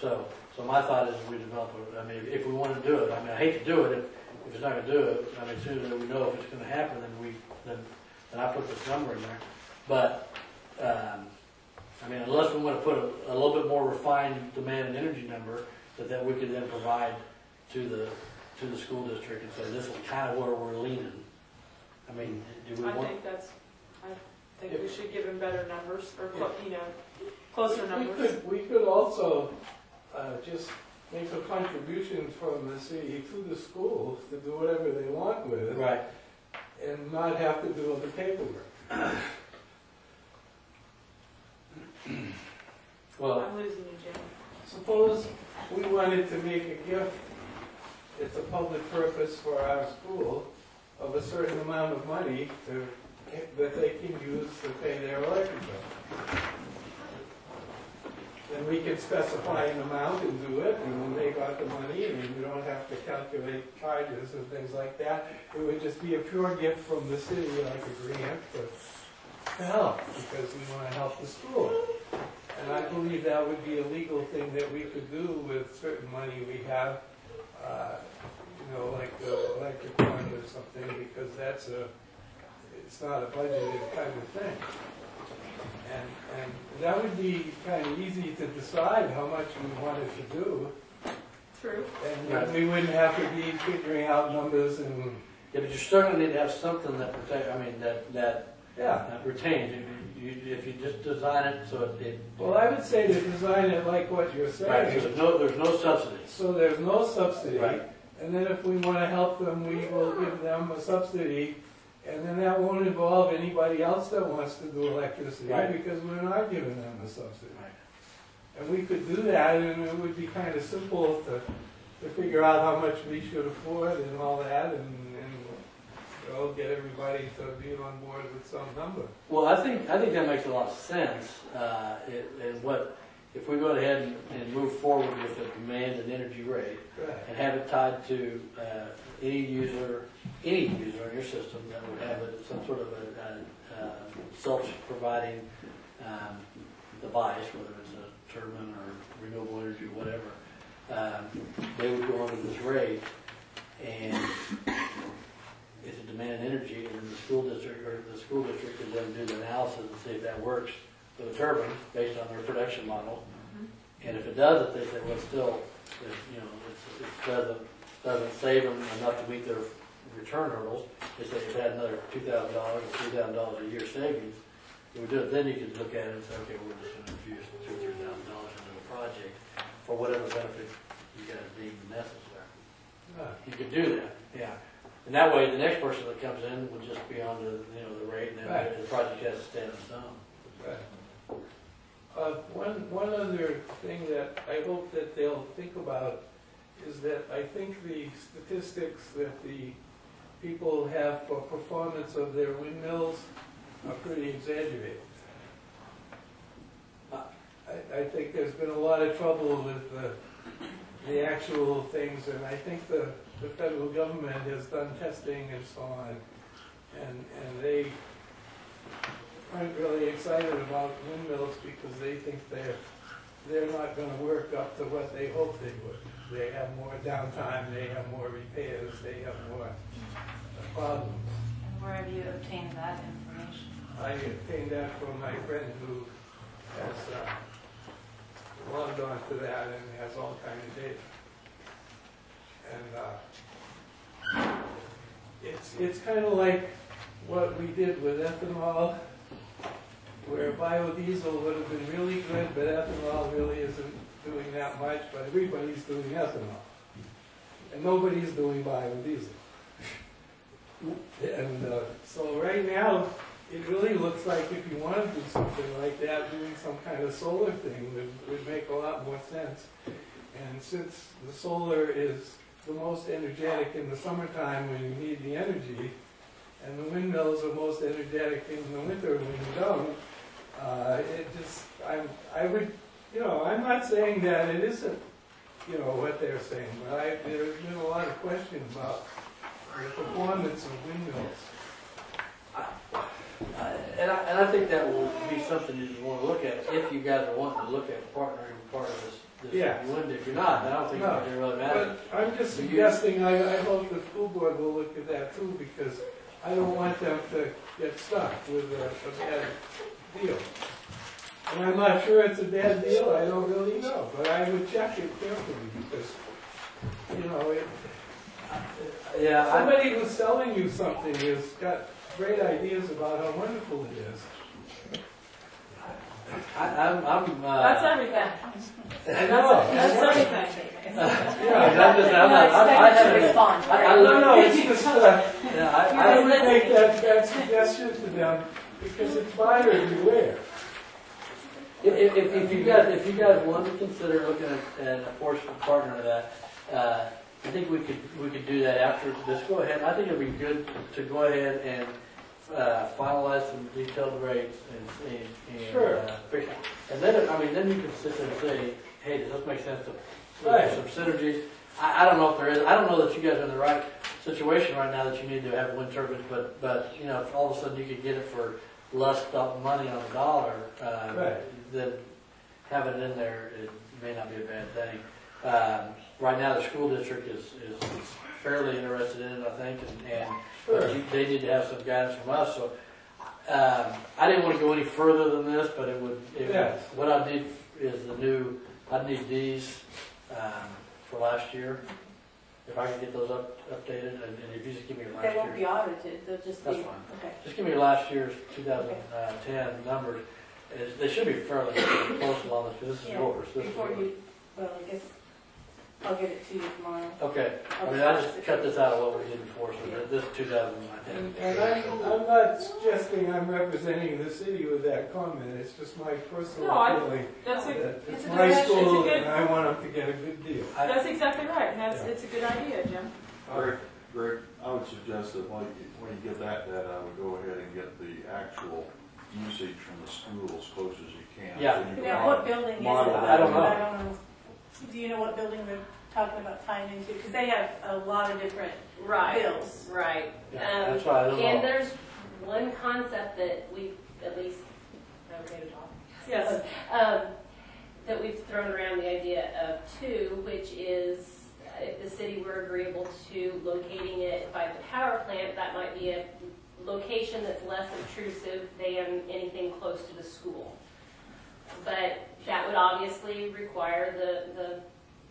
So So my thought is we develop, I mean, if we want to do it, I mean, I hate to do it if it's not going to do it. I mean, as soon as we know if it's going to happen, then I put this number in there. But, I mean, unless we want to put a little bit more refined demand and energy number that we could then provide to the school district and say, this is kind of where we're leaning. I mean, do we I want? think we should give him better numbers, or, closer numbers. We could also just make a contribution from the city to the schools to do whatever they want with it. Right. And not have to do all the paperwork. Well, I'm losing you, Jim. Suppose we wanted to make a gift, it's a public purpose for our school, of a certain amount of money that they can use to pay their electric bill. Then we can specify an amount and do it, and then they got the money, and we don't have to calculate charges and things like that. It would just be a pure gift from the city, like a grant to help, because we want to help the school. And I believe that would be a legal thing that we could do with certain money we have, like the electric fund or something, because it's not a budgeted kind of thing. And that would be kind of easy to decide how much we wanted to do. True. And we wouldn't have to be figuring out numbers and... yeah, but you're still going to need to have something that protect. I mean, that retains. If you just design it so it. Well, I would say to design it like what you're saying. Right. So there's no subsidy. So there's no subsidy. Right. And then if we want to help them, we will give them a subsidy. And then that won't involve anybody else that wants to do electricity, Right. because we're not giving them a subsidy. Right. And we could do that, and it would be kind of simple to figure out how much we should afford and all that, and get everybody to be on board with some number. Well, I think that makes a lot of sense. And what if we go ahead and move forward with the demand and energy rate, Right. and have it tied to any user in your system that would have some sort of a self-providing device, whether it's a turbine or renewable energy or whatever, they would go under this rate, and it's a demand and energy, and then the school district could then do the analysis and see if that works for the turbine based on their production model. Mm-hmm. And if it doesn't, they say, well, still, it doesn't save them enough to meet their return hurdles. They say if it had another $2,000 or $3,000 a year savings, it would do it. Then you could look at it and say, okay, we're just going to infuse $2,000 or $3,000 into a project for whatever benefit you guys deem necessary. You could do that, yeah. And that way, the next person that comes in would just be on the rate, and then Right. the project has to stand on its own. Right. One other thing that I hope that they'll think about is that I think the statistics that the people have for performance of their windmills are pretty exaggerated. I think there's been a lot of trouble with the actual things, and I think the federal government has done testing and so on, and they aren't really excited about windmills because they think they're not going to work up to what they hope they would. They have more downtime, they have more repairs, they have more problems. And where have you obtained that information? I obtained that from my friend who has logged on to that and has all kinds of data. And it's kind of like what we did with ethanol, where biodiesel would have been really good, but ethanol really isn't doing that much, but everybody's doing ethanol. And nobody's doing biodiesel. And so right now, it really looks like if you want to do something like that, doing some kind of solar thing would make a lot more sense. And since the solar is the most energetic in the summertime when you need the energy, and the windmills are most energetic in the winter when you don't, I'm not saying that it isn't, what they're saying, but there's been a lot of question about the performance of windmills. And I think that will be something you want to look at if you guys are wanting to look at partnering part of this Yeah. You wouldn't if you're not, I don't think No. it really matters. But I'm just suggesting, I hope the school board will look at that too, because I don't want them to get stuck with a bad deal. And I'm not sure it's a bad deal, I don't really know, but I would check it carefully, because, you know, Yeah, somebody who's selling you something has got great ideas about how wonderful it is. That's everything. I know. That's everything. I haven't respond. No, it's just, I would listening. make that suggestion to them, because it's buyer beware. If you guys want to consider looking at a portion partner of that, I think we could do that after this. Go ahead. I think it'd be good to go ahead and finalize some detailed rates and Sure. fix it. And then then you can sit there and say, hey, does this make sense to Right. some synergies? I don't know if there is. I don't know that you guys are in the right situation right now that you need to have wind turbines, but you know, if all of a sudden you could get it for less money on the dollar, Right. then having it in there, it may not be a bad thing. Right now, the school district is fairly interested in it, I think, and Sure. they need to have some guidance from us. So I didn't want to go any further than this, but Yes. what I need is I'd need these for last year. If I can get those updated, and if you just give me your last They won't year. be audited, they'll just be, That's fine. okay. Just give me last year's 2010 numbers. They should be fairly close along this, because this is Yeah, yours. This is Before yours. you, well, I guess I'll get it to you tomorrow. Okay, I just cut this out of what we did before, so this is 2010. And I'm not suggesting I'm representing the city with that comment, it's just my personal feeling. That's that it's It's a my good- school, it's a good- and I want them to get a good deal. That's exactly right, and Yeah. it's a good idea, Jim. Greg, I would suggest that when you get that data, I would go ahead and get the actual usage from the school as close as you can. Yeah. So you can Now, what building is it? model that. I don't know. I don't know. Do you know what building they're talking about tying into? Because they have a lot of different Right, bills. right. Yeah, that's why I don't And know. there's one concept that we've, at least, okay to talk. Yes. That we've thrown around the idea of too, which is if the city were agreeable to locating it by the power plant, that might be a location that's less intrusive than anything close to the school. But that would obviously require the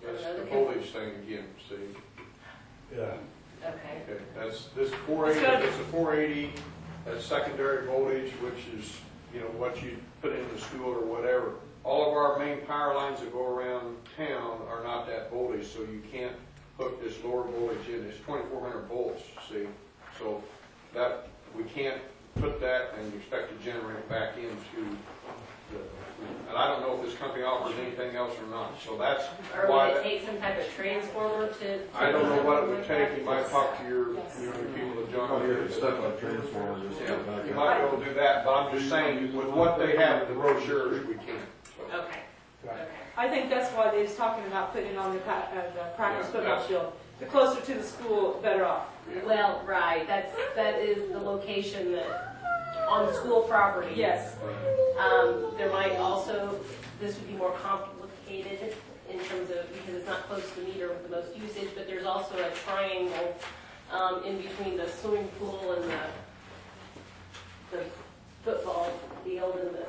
That's the voltage thing again, see? Yeah. Okay. Okay, that's this 480, it's a 480, that's secondary voltage, which is, you know, what you put into the school or whatever. All of our main power lines that go around town are not that voltage, so you can't hook this lower voltage in. It's 2400 volts, see? So that, we can't put that and expect to generate back into the, and I don't know if this company offers anything else or not, so that's Or why. would it take some type of transformer to? I don't know what it would take. You might talk to your, you know, your people that John. Oh, yeah, stuff like transformers and Yeah, stuff like you that. might be able to do that, but I'm just saying, with what they have in the brochures, we can't. So, Okay, okay. I think that's why they was talking about putting it on the practice Yeah, football that's- field. The closer to the school, better off. yeah. Well, right, that is the location that, on school property. Yes. There might also, this would be more complicated in terms of, because it's not close to the meter with the most usage, but there's also a triangle in between the swimming pool and the football field and the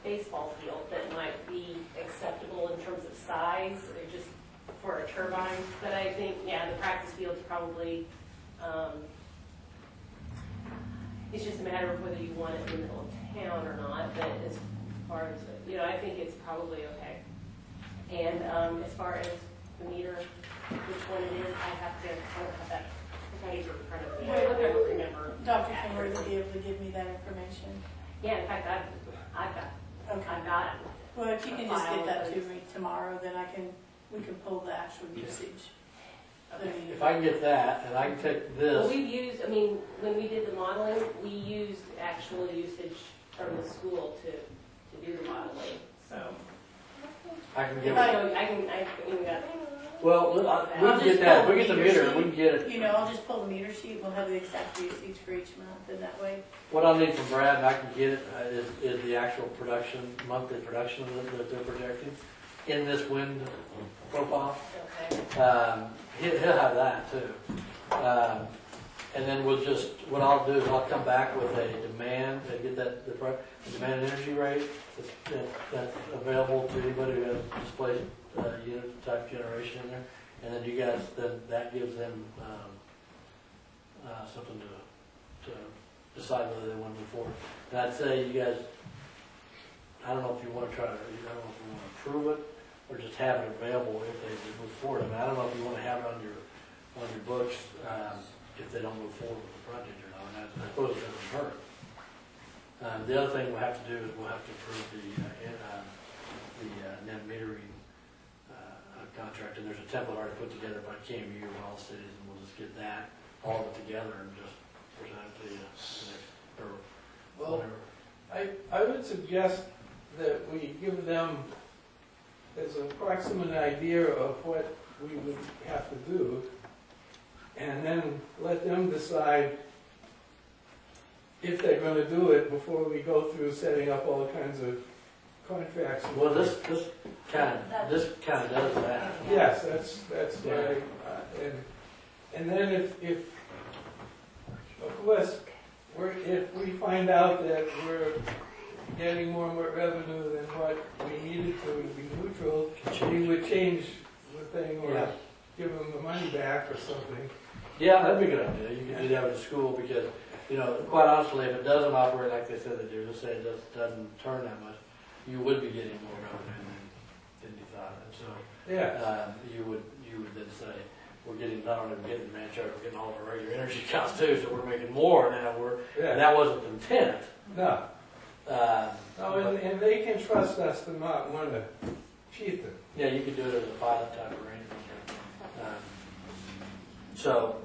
baseball field that might be acceptable in terms of size, or just for a turbine. But I think, yeah, the practice field's probably, it's just a matter of whether you want it in the middle of town or not, but as far as, you know, I think it's probably okay. And as far as the meter, which one it is, I don't have that paper in front of me. I don't remember. Dr. Kimber would be able to give me that information. Yeah, in fact, I've got it. Well, if you can just get that to me tomorrow, then we can pull the actual usage. If I can get that, and I can take Well, this, we've used, I mean, when we did the modeling, we used actual usage from the school to do the modeling, so. I can give If it. I can, Well, we I'll can just get that. If pull we get the the meter, meter we can get it. You know, I'll just pull the meter sheet, we'll have the exact usage for each month, and that way, What I need from Brad, and I can get it, is the actual production, monthly production that they're projecting. in this wind profile. Okay. He'll have that too. And then what I'll do is I'll come back with a demand, and get the demand energy rate that's available to anybody who has displaced unit type generation in there. And then you guys, then that gives them something to decide whether they want to move forward. And I'd say you guys, I don't know if you want to approve it or just have it available if they move forward. I mean, I don't know if you want to have it on your books if they don't move forward with the project or not. And I suppose it doesn't hurt. The other thing we'll have to do is we'll have to approve the net metering contract, and there's a template already put together by KMU and all cities, and we'll just get that all of it together and just present it to you or Well, whatever. I would suggest that we give them as an approximate idea of what we would have to do, and then let them decide if they're going to do it before we go through setting up all kinds of contracts. Well, this kind of does that. Yes, that's right. And then if of course, if we find out that we're getting more and more revenue than what we needed to be neutral, we would change the thing or give them the money back or something. Yeah, that'd be a good idea. You could do that with the school because, quite honestly, if it doesn't operate like they said they do, let's say it just doesn't turn that much, you would be getting more revenue than you thought. And so you would then say, we're getting, not only getting the demand charge, we're getting all of our regular energy costs too, so we're making more now. And that wasn't the intent. No. And they can trust us to not want to cheat them. Yeah, you could do it as a pilot type arrangement. So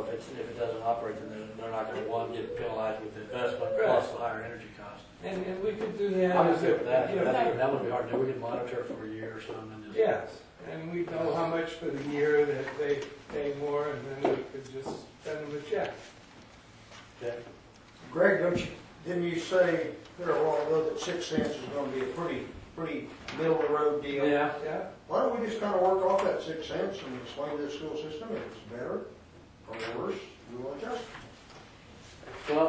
if it doesn't operate, then they're not going to get penalized with the investment plus the higher energy cost. And we could do that. I'm okay with that. That would be hard to do. We could monitor it for a year or something. And just, yes, and we know how much for the year that they pay more, and then we could just send them a check. Okay. Greg, didn't you say there a while ago that 6 cents is going to be a pretty middle of the road deal? Yeah. Why don't we just kind of work off that 6 cents and explain to the school system if it's better or worse, we will adjust. Well,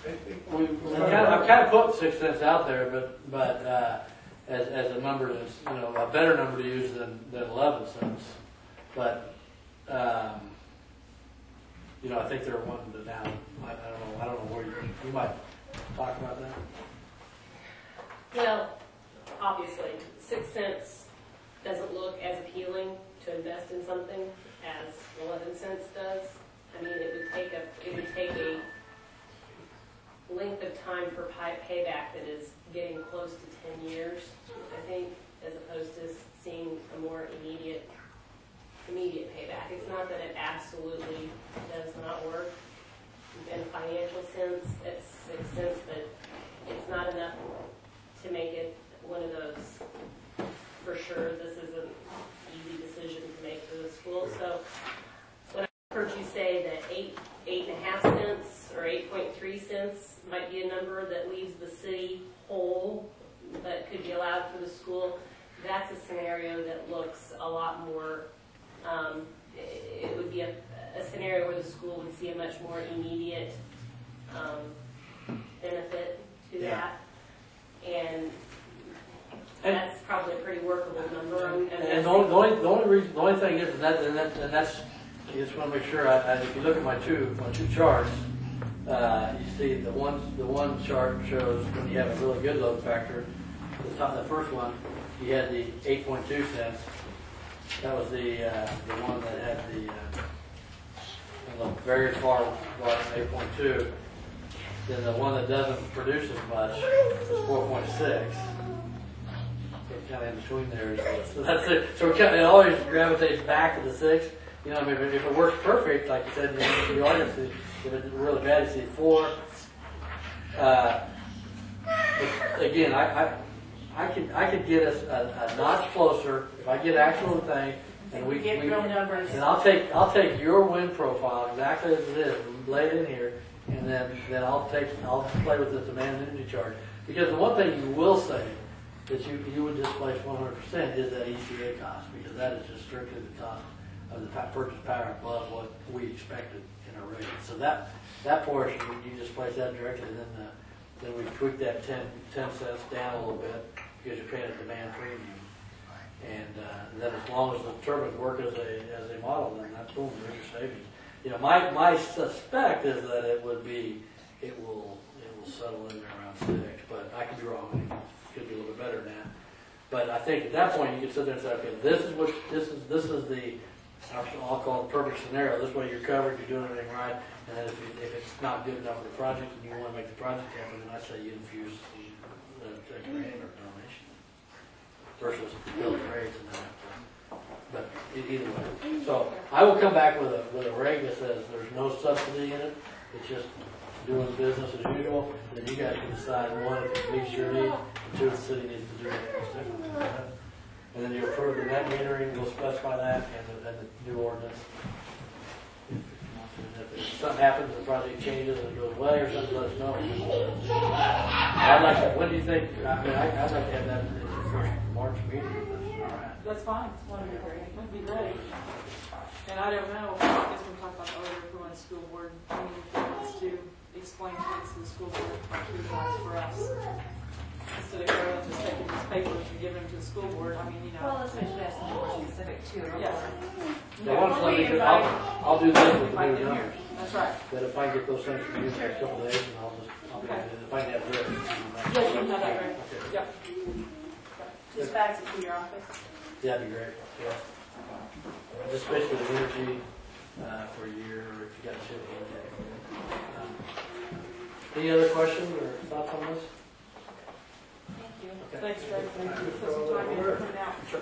I've kind of put 6 cents out there, but as a number that's a better number to use than 11 cents. But I think they're wanting to now. I don't know where you might talk about that. Well, obviously, 6 cents doesn't look as appealing to invest in something as 11 cents does. I mean, it would take a length of time for payback that is getting close to 10 years, I think, as opposed to seeing a more immediate payback. It's not that it absolutely does not work in a financial sense at 6 cents, but it's not enough to make it one of those, for sure, this is an easy decision to make for the school. So when I heard you say that 8.5 cents or 8.3 cents might be a number that leaves the city whole, but could be allowed for the school, that's a scenario that looks a lot more, it would be a scenario where the school would see a much more immediate benefit to that. And that's probably a pretty workable number. And the only thing is, and that's, I just want to make sure. If you look at my two charts, you see the one chart shows when you have a really good load factor. The first one, you had the 8.2 cents. That was the one that had the very far right 8.2. Then the one that doesn't produce as much is 4.6. So kind of in between there. So that's it. So it always gravitates back to the 6. I mean, if it works perfect, like you said, the audience, if it's really bad, you see 4. But again, I could get us a notch closer if I get actual thing, and we get real numbers. And I'll take your wind profile exactly as it is, and lay it in here, and then I'll play with this demand energy charge. Because the one thing you will say that you would displace 100% is that ECA cost, because that is just strictly the cost of the purchase power above what we expected in our rate. So that portion, you displace that directly, and then we tweak that 10 cents down a little bit, because you're paying a demand premium. And then as long as the turbines work as a model, then that's boom, there's your savings. You know, my suspect is that it will settle in there around 6, but I could be wrong. It could be a little bit better than that. But I think at that point you can sit there and say, okay, this is the I'll call it perfect scenario. This way you're covered, you're doing everything right. And then if it's not good enough for the project and you want to make the project happen, then I say you infuse the grant or donation versus build rates and then have to. But either way. So I will come back with a reg that says there's no subsidy in it. It's just doing business as usual. Then you guys can decide, one, if it meets your needs, and two, if the city needs to do anything else different. And then you approve the net metering, we'll specify that, and the new ordinance. If something happens, the project changes and it goes away, or something, let us know. I'd like to, when do you think, I'd like to have that at the first March meeting. All right. That's fine. That'd be great. And I don't know, I guess we talked about earlier, if we want a school board, I mean, if he wants to explain things to the school board, for us. Instead of going just taking these papers and giving them to the school board, I mean, you know. Well, let's make sure that's more specific too. Yeah. I'll do this with the new numbers. That's right. That if I get those things from you in the next couple of days, and I'll Okay. if I can have this. Yes, you can have that, right? Okay. Yep. Just fax it to your office. Yeah, that'd be great, yeah. Just basically the energy, for a year, or if you got shit. Any other questions or thoughts on this? Thank you. Okay. Thanks, Greg. Thank you Put some time in to print out. Sure.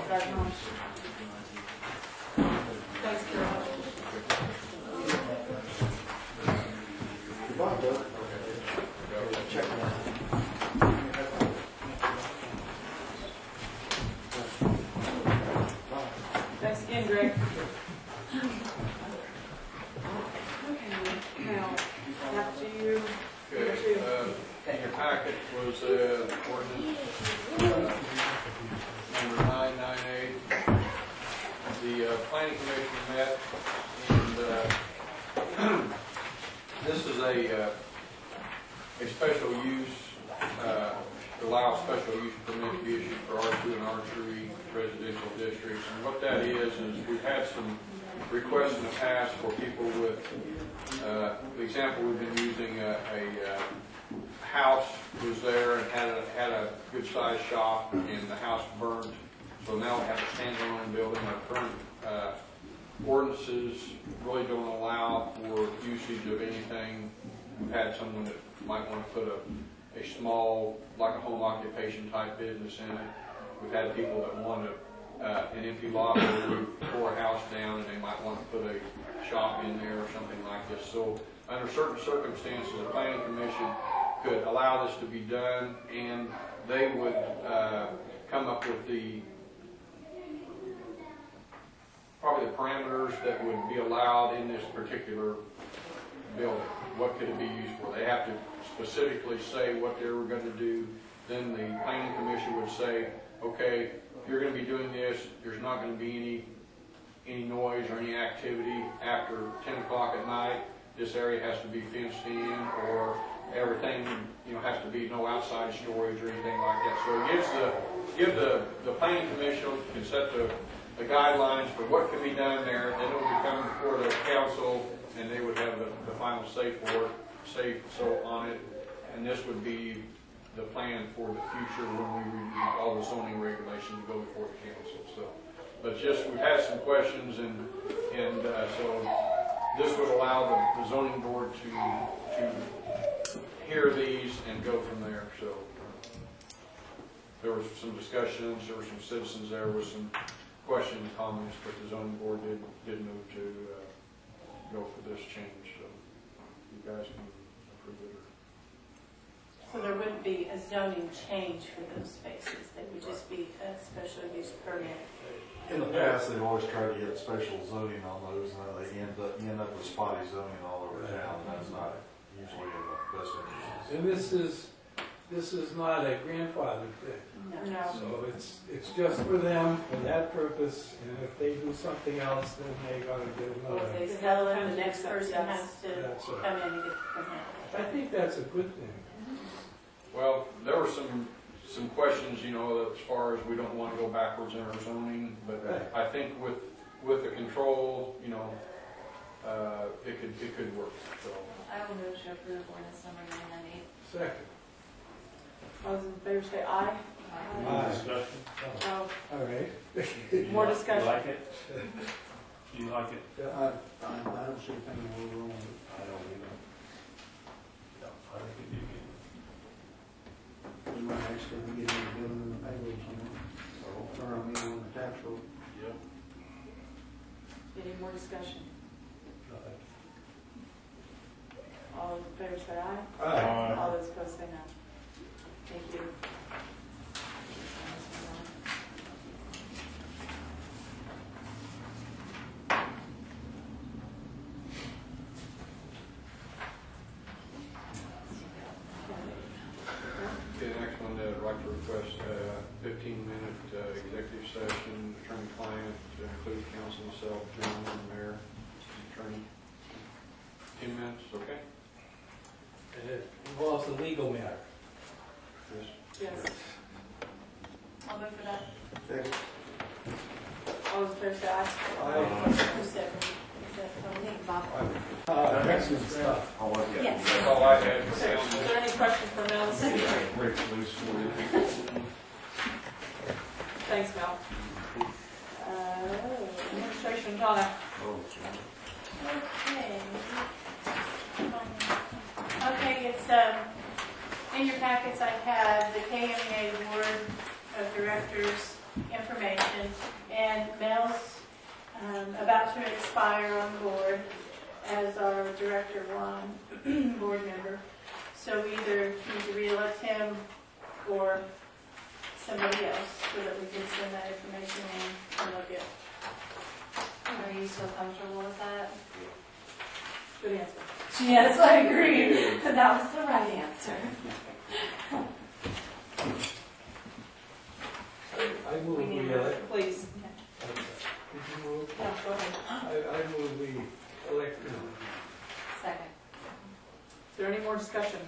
Drive home. Thanks, Carol. Goodbye, Doug. Check it out. Thanks again, Greg. Now, after you, Okay, in your packet was ordinance number 998. The planning commission met, and this is a special use, allow special use permit to be issued for R2 and R3 residential districts. And what that is we've had some requests in the past for people with, the example we've been using, a house was there and had a good sized shop, and the house burned. So now we have a standalone building. Our current ordinances really don't allow for usage of anything. We've had someone that might want to put a small, like a home occupation type business in it. We've had people that want an empty lot where we tore a house down and they might want to put a shop in there or something like this. So under certain circumstances, the planning commission could allow this to be done, and they would come up with probably the parameters that would be allowed in this particular building. What could it be used for? They have to specifically say what they were going to do. Then the planning commission would say, okay, you're going to be doing this. There's not going to be any noise or any activity after 10 o'clock at night. This area has to be fenced in, or everything, has to be no outside storage or anything like that. So it gives the planning commission can set the guidelines for what can be done there. Then it would come before the council, and they would have the final say on it. And this would be the plan for the future when we review all the zoning regulations go before the council. So, but we've had some questions, and so this would allow the zoning board to hear these and go from there. So there was some discussions, there were some citizens there with some questions and comments, but the zoning board did move to go for this change. So you guys can approve it. So there wouldn't be a zoning change for those spaces, they would just be a special use permit. In the past, they've always tried to get special zoning on those, and then they end up with spotty zoning all over town, and that's not usually in the best interest. And this is not a grandfather thing. No. So it's just for them, for that purpose, and if they do something else, then they gotta get Or another. if they sell it, the next person Yes. has to That's right. come in and get the permit. I think that's a good thing. Well, there were some questions, you know, as far as we don't want to go backwards in our zoning, but Right. I think with the control, you know, it could work, so. I will move to approve ordinance number 998. Second. All those in favor say aye. Aye. Discussion? No. All right. More You discussion. like it? You like it? I don't see anything wrong with it. I don't either. No, I think it'd be good. We might actually get into building in the payroll somewhere, or I mean on the tax roll. Yep. Any more discussion? All those in favor say aye. Aye. All those opposed say no. Thank you. Okay, the next one, I'd like to request a 15-minute executive session, attorney-client, to include counsel, myself, John, and the mayor, attorney. 10 minutes, okay? And it involves a legal matter. Yes. Yes. I'll move for that. Second. All those in favor say aye. Who said, is that Tony? Bob. Excellent stuff. I'll let you. Yes. That's all I had for Okay, is counsel. there any questions for Mel? Break loose for you. Thanks, Mel. Administration, Donna. Oh, Okay. Okay, it's, in your packets I have the KMA Board of Directors information, and Mel's about to expire on the board as our Director 1 board member. So we either need to re-elect him or somebody else so that we can send that information in and look at. Are you still comfortable with that? Good answer. Yes, I agree. That was the right answer. I move We need we a elect. motion, please. Did you move? Yeah, go ahead. I move we elect him. Second. Is there any more discussion?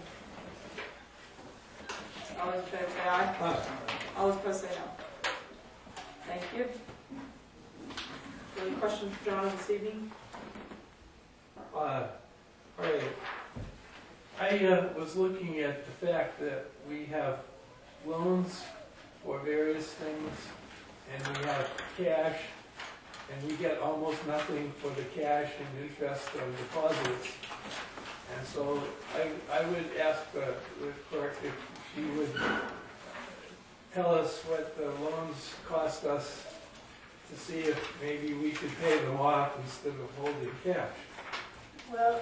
All those in favor say aye. Aye. All those opposed say no. Thank you. Any questions for John this evening? All right. I was looking at the fact that we have loans for various things, and we have cash, and we get almost nothing for the cash and interest on deposits. And so I would ask the clerk if she would tell us what the loans cost us to see if maybe we could pay them off instead of holding cash. Well,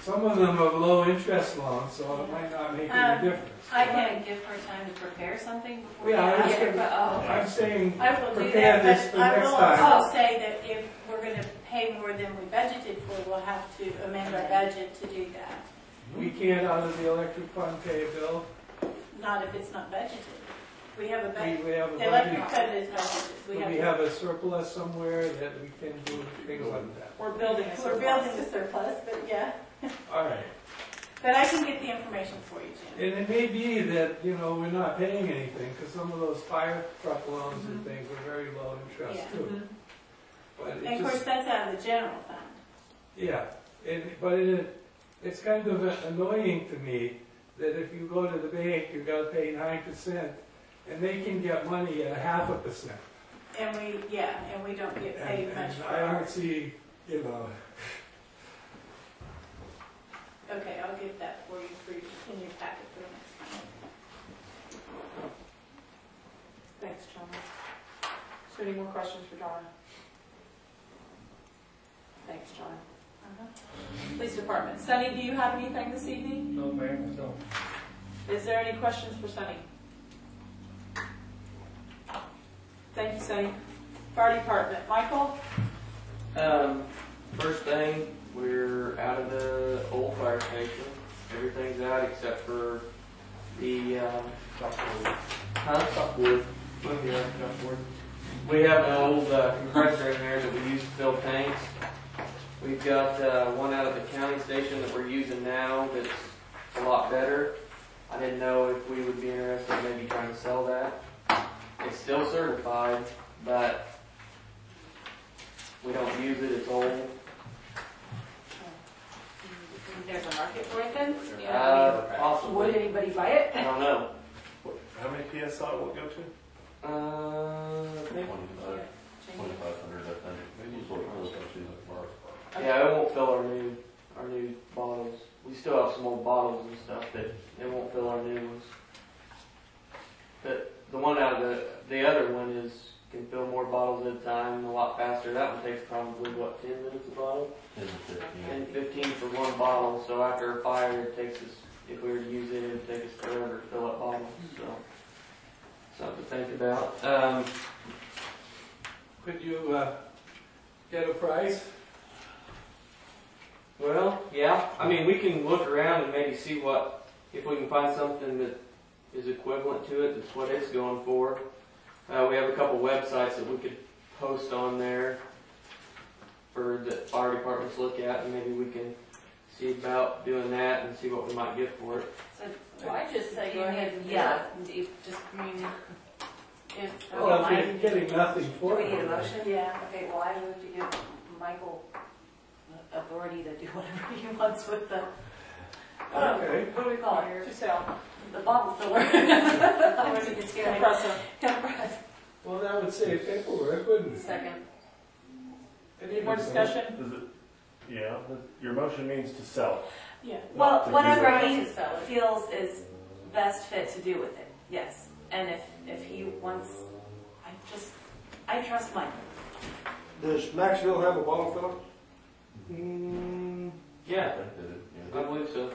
Some of them are low interest loans, so it might not make any difference. I can give her time to prepare something before Yeah, I you was ask her, gonna- but, oh. I'm saying I will do prepare that, this but for I next will time. also say that if we're gonna pay more than we budgeted for, we'll have to amend our budget to do that. We can't out of the electric fund pay a bill. Not if it's not budgeted. We have a budget, We have a the electric budget. fund is budgeted. We have a surplus somewhere that we can do things like that. We're building a We're surplus. building a surplus, but yeah. All right. But I can get the information for you, Jim. And it may be that, you know, we're not paying anything, because some of those fire truck loans and things are very low interest Yeah. too. Mhm. But it And of course, just, that's out of the general fund. yeah, it's kind of annoying to me that if you go to the bank, you gotta pay 9%, and they can get money at 0.5%. And we don't get paid And much for I don't ours. see, you know, Okay, I'll get that for you in your packet for the next time. Thanks, John. Is there any more questions for John? Thanks, John. Police Department. Sunny, do you have anything this evening? No, ma'am, no. Is there any questions for Sunny? Thank you, Sunny. Fire Department. Michael? First thing, We're out of the old fire station. Everything's out except for the chalkboard. We have an old compressor in there that we use to fill tanks. We've got one out of the county station that we're using now that's a lot better. I didn't know if we would be interested in maybe trying to sell that. It's still certified, but we don't use it. It's old. There's a market for it then? Possibly. Would anybody buy it? I don't know. How many PSI will it go to? I think 2,500, I think. Maybe it's what those actually look for. yeah, it won't fill our new bottles. We still have some old bottles and stuff, but it won't fill our new ones. But the one out of the other one can fill more bottles at a time, a lot faster. That one takes probably, 10 minutes a bottle? 10 to 15. 10, 15 for one bottle. So after a fire, it takes us, if we were to use it, it would take us forever to fill up bottles. So something to think about. Could you get a price? Well, yeah. I mean, we can look around and maybe see if we can find something that is equivalent to it, that's what it's going for. We have a couple websites that we could post on there for the fire departments to look at, and maybe we can see about doing that and see what we might get for it. So I just say go ahead and and do it. Just, I mean, if, Well, if you're getting nothing do for we it. need a motion? Yeah. Okay, well, I move to give Michael authority to do whatever he wants with the, Okay. what do we call it? To sell. The bottle filler. Compressor. Compress. Well, that would save paperwork, wouldn't it? Second. Any more discussion? Is it, yeah, your motion means to sell. Yeah. Well, To whatever do he it. Sell it. feels is best fit to do with it, yes. And if he wants, I trust Michael. Does Maxville have a bottle filler? Yeah, I think that it, I believe so.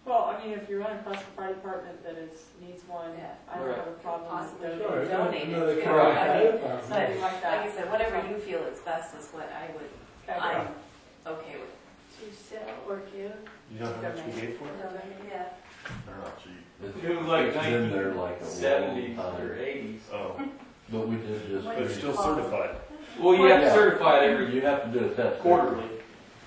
Well, I mean, if you run across a fire department that needs one, Yeah. I don't have a problem Possibly with Sure, donating. donate it. another too. fire I mean, department. but Something like like that. I said, whatever you feel is best is what Okay. I'm okay with. To sell or give. You know how much we gave for it? Yeah. they're not cheap. It was like It's been there like a 1970s long or time. 80s. Oh, But we did just. What but is it's it still called? certified. Well, you have to Yeah. certify it every You have to do a test. quarterly.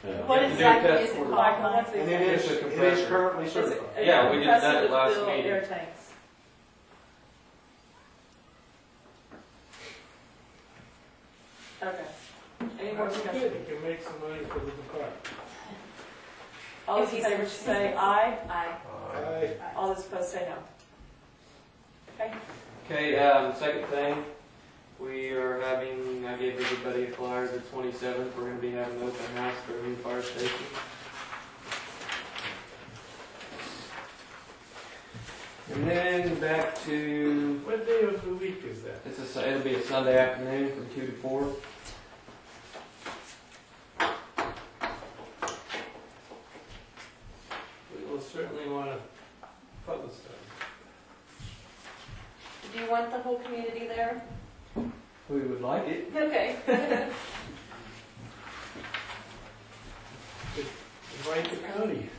Yeah. What Yeah, exactly do a test is it for called? Like, Mike? what's And the- it is compressor. currently It's certified. a Yeah, we did that compressor at last to fill meeting. air tanks. Okay. Any more That's good. discussion? You can make some money for the department. All those in favor say aye. Aye. All those opposed say no. Okay. Okay, second thing, I gave everybody a flyer the 27th. We're going to be having an open house for a new fire station. And then back to, What day of the week is that? it'll be a Sunday afternoon from 2 to 4. We will certainly want to publicize. Do you want the whole community there? We would like it. Okay. Invite the county.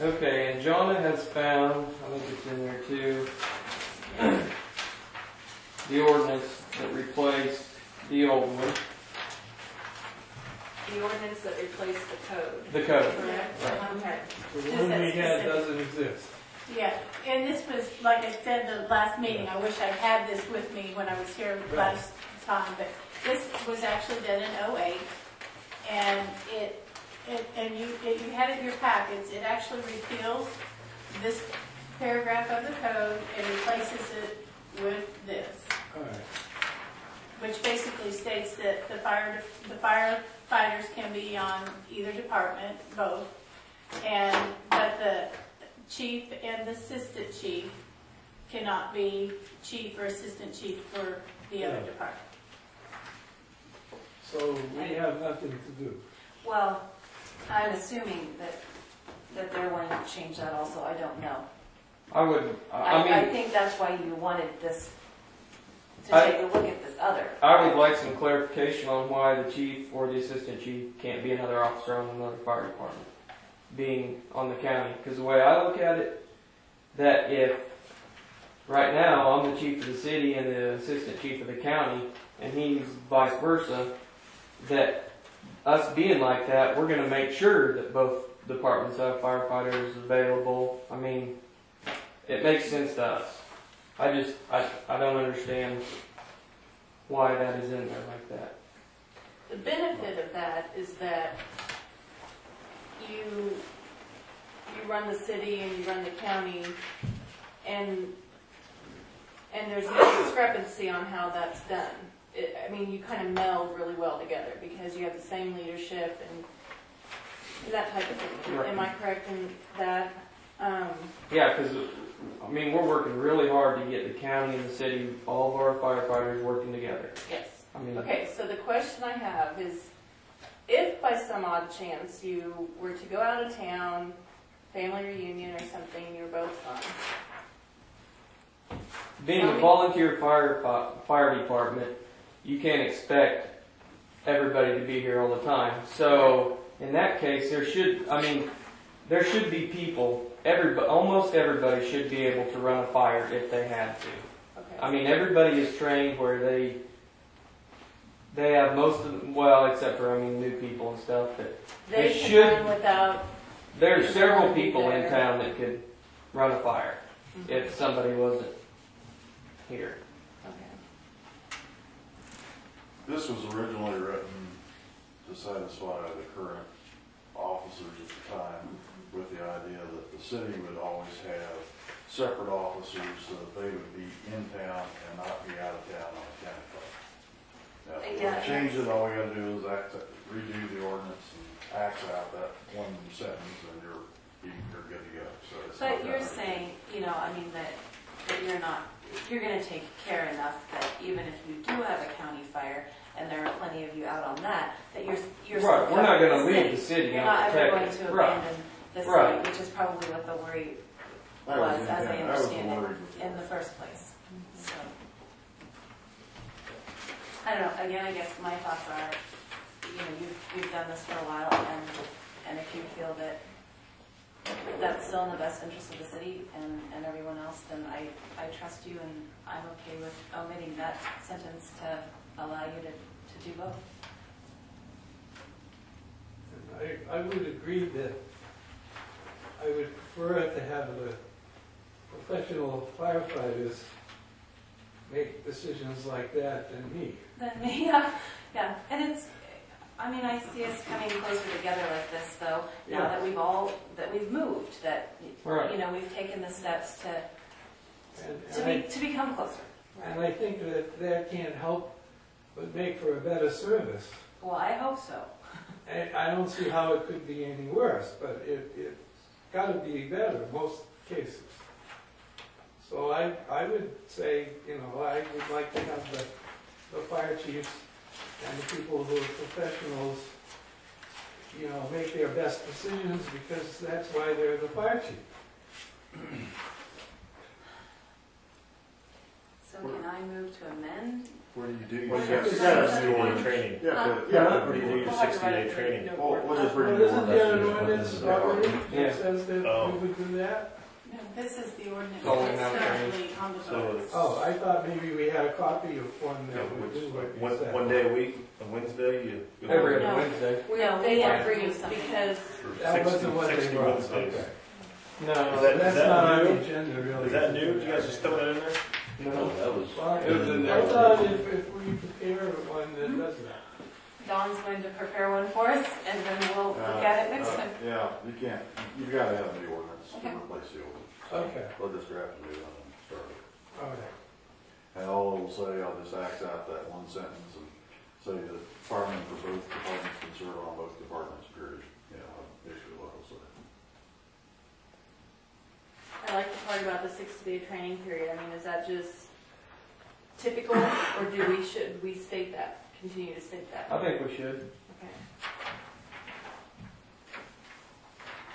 Okay, and Jonna has found, I think it's in there too, the ordinance that replaced the old one, The ordinance that replaced the code. the code. Correct? Okay. The Just one that we had specific. doesn't exist. Yeah, and this was, like I said, the last meeting, I wish I'd had this with me when I was here last time, but this was actually done in '08, and you had it in your packets, it actually repeals this paragraph of the code and replaces it with this, All right. which basically states that the firefighters can be on either department, both, but the chief and the assistant chief cannot be chief or assistant chief for the other Yeah. department. So we have nothing to do. Well, I'm assuming that they're wanting to change that also. I don't know. I would, I I mean, think that's why you wanted this take a look at this other. I would like some clarification on why the chief or the assistant chief can't be another officer on another fire department, being on the county. Because the way I look at it, that if right now I'm the chief of the city and the assistant chief of the county, and he's vice versa, that us being like that, we're going to make sure that both departments have firefighters available. I mean, it makes sense to us. I don't understand why that is in there like that. The benefit of that is that you run the city and you run the county, and there's no discrepancy on how that's done. I mean, you kind of meld really well together because you have the same leadership and that type of thing. Right. Am I correct in that? Yeah, because I mean, we're working really hard to get the county and the city, all of our firefighters working together. Yes. I mean, Okay, so the question I have is, if by some odd chance you were to go out of town, family reunion or something, you were both gone. being a volunteer fire department, you can't expect everybody to be here all the time. So in that case, there should be people. Almost everybody should be able to run a fire if they had to. Okay. I mean, everybody is trained where they have most of them, well, except for new people and stuff. That They it can should. run without. There's several people in there. town that could run a fire if somebody wasn't here. Okay. This was originally written to satisfy the current officers at the time, with the idea that the city would always have separate officers so that they would be in town and not be out of town on a county fire. Now, if we Yeah. change it, all we gotta do is redo the ordinance and axe out that one sentence, and you're good to go. So it's not But you're that saying, that you're going to take care enough that even if you do have a county fire, and there are plenty of you out on that you're Right, we're not going to leave the city You're not ever going unprotected. to Right. abandon the city, Right. which is probably what the worry That was, was as I the understand worry it, before. in the first place. So, I don't know, again, I guess my thoughts are, you've done this for a while, and if you feel that that's still in the best interest of the city and everyone else, then I trust you, and I'm okay with omitting that sentence to allow you to do both. I would agree that I would prefer to have the professional firefighters make decisions like that than me. Yeah, and I see us coming closer together like this, though, now Yeah. that we've moved, that, Right. we've taken the steps And to become closer. And I think that can't help but make for a better service. Well, I hope so. And I don't see how it could be any worse, but it's got to be better in most cases. So I would say, I would like to have the fire chiefs and the people who are professionals, make their best decisions, because that's why they're the fire chief. So can I move to amend? Where do you do Well, your you got a 60-day training. Yeah, Where do you do your 60-day training? Well, we'll just bring Well, it isn't there an ordinance already Yeah. that says that Oh. we would do that? No, this is the ordinance So we that's have currently on the So books. it's Oh, I thought maybe we had a copy of one that would do what you said. one day a week, on Wednesday, you. Every other No. Wednesday. No, They we have have to to bring do you something. because That wasn't what they 60 wrote, Wednesdays. okay. No, That's that not on new? the agenda, really. Is that new? Did you guys just throw that in there? no. That was. Well, It was in I there. thought if we prepare one that does that. Dawn's going to prepare one for us, and then we'll look at it next time. Yeah, you've got to have the ordinance to Okay. replace the ordinance. Okay, We'll just draft a new one and start it. all right. And all it will say, I'll just axe out that one sentence and say that firemen for both departments can serve on both departments, period. Basically what it'll say. I like the part about the 60-day training period. Is that just typical, or should we state that, continue to state that? I think we should. Okay.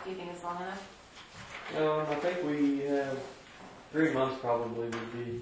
Do you think it's long enough? I think we have 3 months probably would be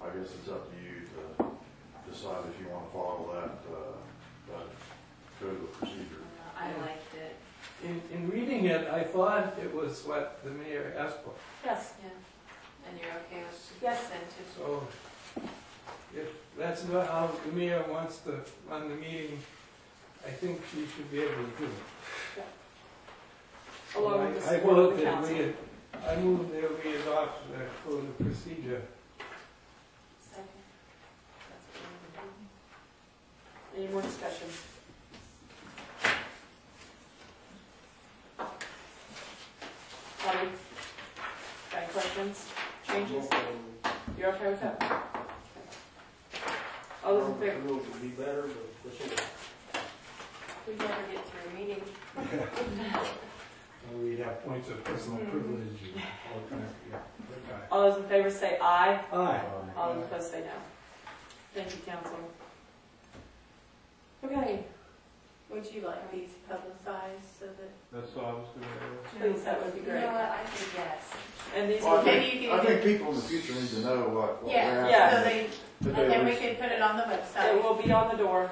I guess it's up to you to decide if you want to follow that code of procedure. I liked it. In reading it, I thought it was what the mayor asked for. Yes. Yeah. And you're okay with Yes. consent too? So if that's not how the mayor wants to run the meeting, I think she should be able to do it. So Along with the I support of vote the that council. I move that we adopt the code of procedure. Second. Any more discussion? Bobby? Got any questions, changes? You're okay with that? All those in favor? Rules would be better, but this is. We never get through a meeting. And we have points of personal privilege and all kinds of, yeah. Okay. All those in favor say aye. Aye. All those opposed say no. Thank you, council. Okay, Would you like these publicized so that? That's what I was gonna please, that would be You great. know what, I think yes. And these Well, will I be, Maybe you I can think do, people in the future need to know what we're yeah, Yeah. so asking they, to and then we do. can put it on the it website. will be on the door.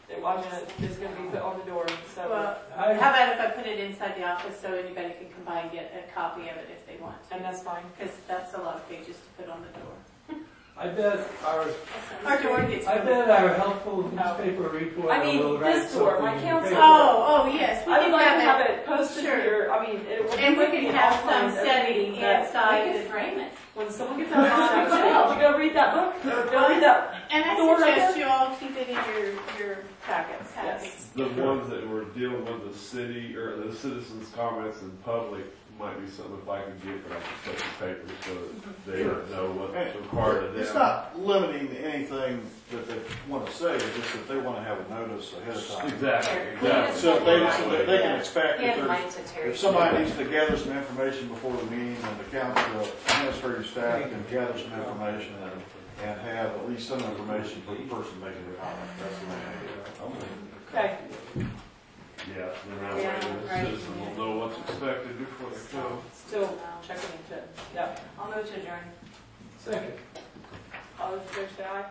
I mean, it's gonna be put on the door, so. Well, I, how about if I put it inside the office so anybody can come by and get a copy of it if they want And to? that's fine. Because that's a lot of pages to put on the door. I bet Our door gets. I bet our helpful newspaper reporter I mean, will write this door, something my in the council- paper. Oh, yes, we I would can like to have have it. it posted Sure. here, I mean, it would. And we can have some outlines every setting meeting that- inside. We the- could frame it. When someone gets out of the say, did you go read that book? Or go read that And I door right suggest there? you all keep it in your Packets, yes. packets. The ones that were dealing with the city or the citizens' comments in public might be something if I could get, but I can put the paper so that they know what's required of them. It's not limiting anything that they want to say, it's just that they want to have a notice ahead of time. Exactly. So they can expect Hand if mine to Terry. if somebody needs to gather some information before the meeting, and the council, administrative staff can gather some information and have at least some information for the person making the comment. That's the main idea. Okay, Yeah, then that Yeah, way the right. citizen will know what's expected before they come. still checking into it. Yep. I'll move to adjourn. Second. All those in favor say aye.